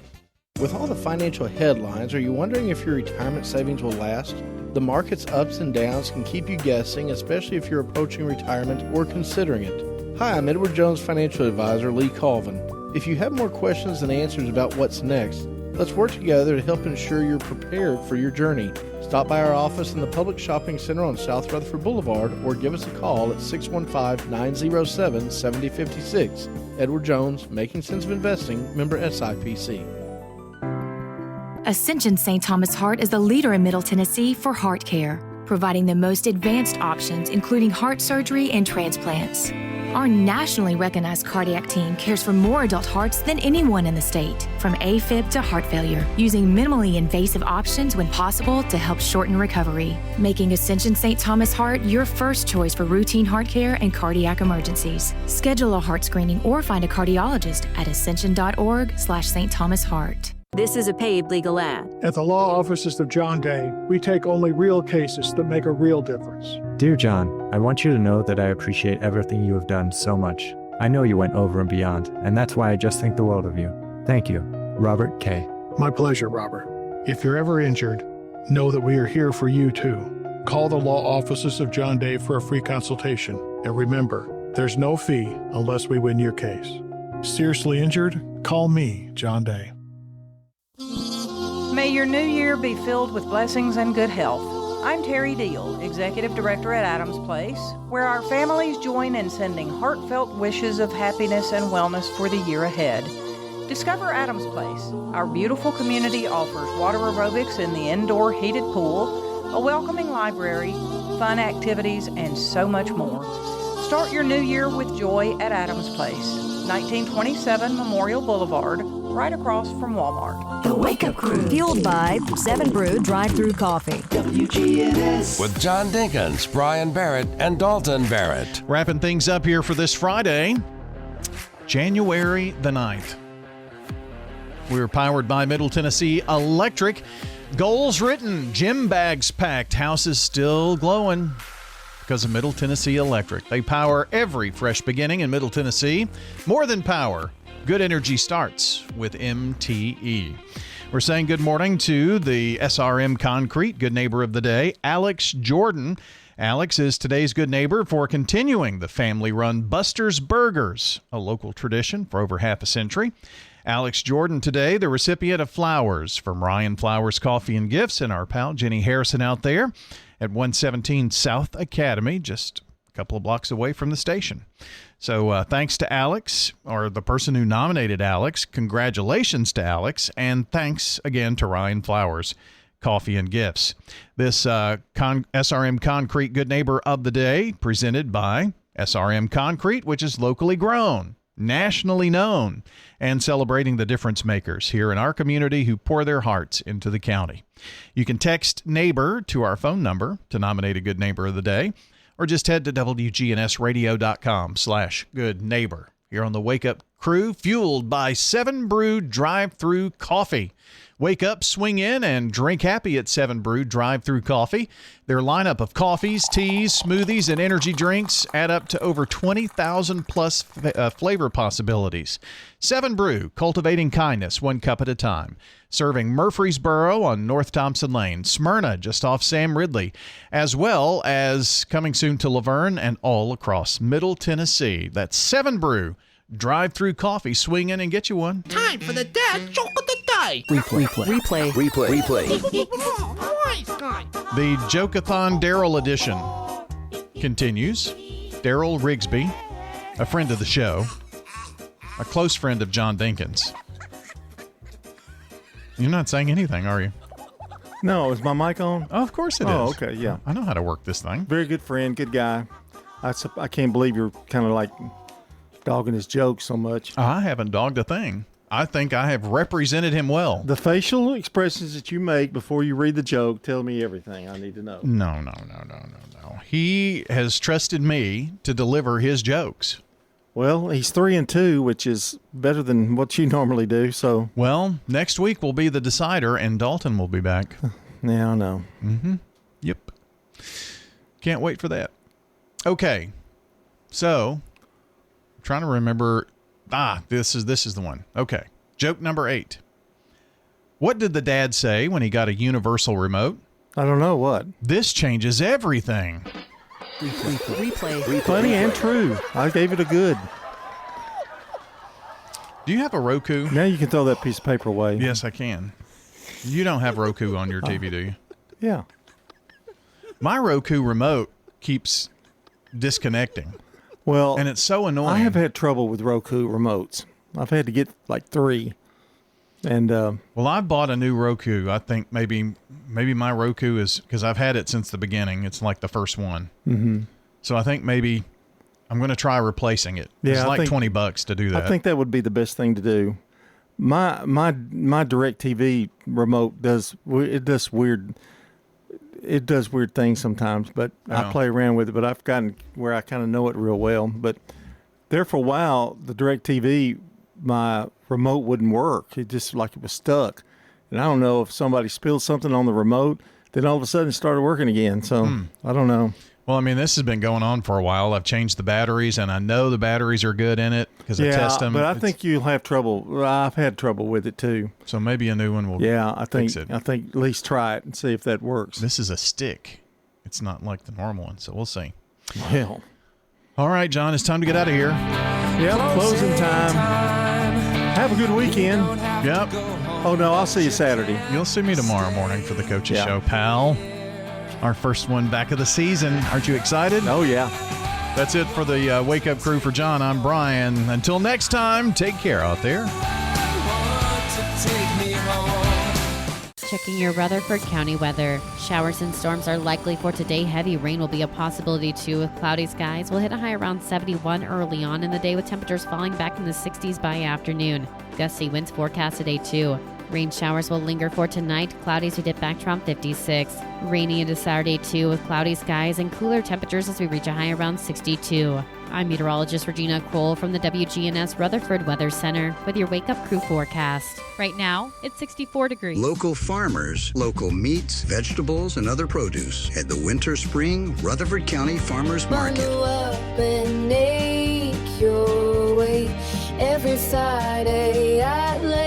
With all the financial headlines, are you wondering if your retirement savings will last? The market's ups and downs can keep you guessing, especially if you're approaching retirement or considering it. Hi, I'm Edward Jones Financial Advisor Lee Colvin. If you have more questions than answers about what's next, let's work together to help ensure you're prepared for your journey. Stop by our office in the Public Shopping Center on South Rutherford Boulevard or give us a call at 615-907-7056. Edward Jones, Making Sense of Investing, member SIPC. Ascension St. Thomas Heart is the leader in Middle Tennessee for heart care, providing the most advanced options, including heart surgery and transplants. Our nationally recognized cardiac team cares for more adult hearts than anyone in the state, from AFib to heart failure, using minimally invasive options when possible to help shorten recovery, making Ascension St. Thomas Heart your first choice for routine heart care and cardiac emergencies. Schedule a heart screening or find a cardiologist at ascension.org/St. Thomas Heart. This is a paid legal ad. At the law offices of John Day, we take only real cases that make a real difference. Dear John, I want you to know that I appreciate everything you have done so much. I know you went over and beyond, and that's why I just think the world of you. Thank you. Robert K. My pleasure, Robert. If you're ever injured, know that we are here for you too. Call the law offices of John Day for a free consultation. And remember, there's no fee unless we win your case. Seriously injured? Call me, John Day. May your new year be filled with blessings and good health. I'm Terry Deal, Executive Director at Adams Place, where our families join in sending heartfelt wishes of happiness and wellness for the year ahead. Discover Adams Place. Our beautiful community offers water aerobics in the indoor heated pool, a welcoming library, fun activities, and so much more. Start your new year with joy at Adams Place, 1927 Memorial Boulevard, right across from Walmart. The Wake Up Crew. Fueled by 7 Brew Drive-Thru Coffee. WGNS. With John Dinkins, Brian Barrett, and Dalton Barrett. Wrapping things up here for this Friday, January the 9th. We're powered by Middle Tennessee Electric. Goals written, gym bags packed, houses still glowing because of Middle Tennessee Electric. They power every fresh beginning in Middle Tennessee. More than power. Good energy starts with MTE. We're saying good morning to the SRM Concrete Good Neighbor of the Day, Alex Jordan. Alex is today's good neighbor for continuing the family-run Buster's Burgers, a local tradition for over half a century. Alex Jordan today, the recipient of flowers from Ryan Flowers Coffee and Gifts, and our pal Jenny Harrison out there at 117 South Academy, just a couple of blocks away from the station. So thanks to Alex, or the person who nominated Alex. Congratulations to Alex, and thanks again to Ryan Flowers Coffee and Gifts. This SRM Concrete Good Neighbor of the Day presented by SRM Concrete, which is locally grown, nationally known, and celebrating the difference makers here in our community who pour their hearts into the county. You can text neighbor to our phone number to nominate a good neighbor of the day, or just head to WGNSradio.com/good neighbor. Here on the Wake Up Crew, fueled by 7 Brew Drive-Thru Coffee. Wake up, swing in, and drink happy at 7 Brew Drive-Thru Coffee. Their lineup of coffees, teas, smoothies, and energy drinks add up to over 20,000 plus flavor possibilities. 7 Brew, cultivating kindness 1 cup at a time. Serving Murfreesboro on North Thompson Lane, Smyrna just off Sam Ridley, as well as coming soon to Laverne and all across Middle Tennessee. That's 7 Brew Drive-Thru Coffee. Swing in and get you one. Time for the dad joke of the day. Replay. The Joke-a-thon Daryl edition continues. Daryl Rigsby, a friend of the show, a close friend of John Dinkins. You're not saying anything, are you? No, is my mic on? Oh, of course it is. Oh, okay, yeah. I know how to work this thing. Very good friend, good guy. I can't believe you're kind of like dogging his jokes so much. I haven't dogged a thing. I think I have represented him well. The facial expressions that you make before you read the joke tell me everything I need to know. No. He has trusted me to deliver his jokes. Well, he's 3-2, which is better than what you normally do. So, well, next week will be the decider, and Dalton will be back. Yeah, I know. Mm-hmm. Yep. Can't wait for that. Okay, so I'm trying to remember. This is the one. Okay, joke number 8. What did the dad say when he got a universal remote? I don't know what. This changes everything. Replay. Funny and true. I gave it a good. Do you have a Roku? Now you can throw that piece of paper away. Yes, I can. You don't have Roku on your TV, do you? Yeah. My Roku remote keeps disconnecting. Well, and it's so annoying. I have had trouble with Roku remotes. I've had to get like 3. And well, I bought a new Roku. I think maybe my Roku is, because I've had it since the beginning. It's like the first one. Mm-hmm. So I think maybe I'm going to try replacing it. Yeah, it's like $20 to do that. I think that would be the best thing to do. My DirecTV remote does weird things sometimes, but I play around with it. But I've gotten where I kind of know it real well. But there for a while, the DirecTV, my remote wouldn't work. It just like it was stuck. And I don't know if somebody spilled something on the remote, then all of a sudden it started working again. So I don't know. Well, I mean, this has been going on for a while. I've changed the batteries, and I know the batteries are good in it because I test them. But I think you'll have trouble. I've had trouble with it too. So maybe a new one will fix it. I think at least try it and see if that works. This is a stick. It's not like the normal one, so we'll see. Well. All right, John, it's time to get out of here. Yep, closing time. Have a good weekend. Yep. Oh, no, I'll see you Saturday. You'll see me tomorrow morning for the Coaches Show, pal. Our first one back of the season. Aren't you excited? Oh, yeah. That's it for the Wake Up Crew. For John, I'm Brian. Until next time, take care out there. Checking your Rutherford County weather. Showers and storms are likely for today. Heavy rain will be a possibility too, with cloudy skies. We'll hit a high around 71 early on in the day, with temperatures falling back in the 60s by afternoon. Gusty winds forecast today too. Rain showers will linger for tonight. Cloudies will dip back to around 56. Rainy into Saturday too, with cloudy skies and cooler temperatures as we reach a high around 62. I'm meteorologist Regina Kroll from the WGNS Rutherford Weather Center with your Wake Up Crew forecast. Right now, it's 64 degrees. Local farmers, local meats, vegetables, and other produce at the Winter Spring Rutherford County Farmers Market. Bundle up and make your way every Friday at late.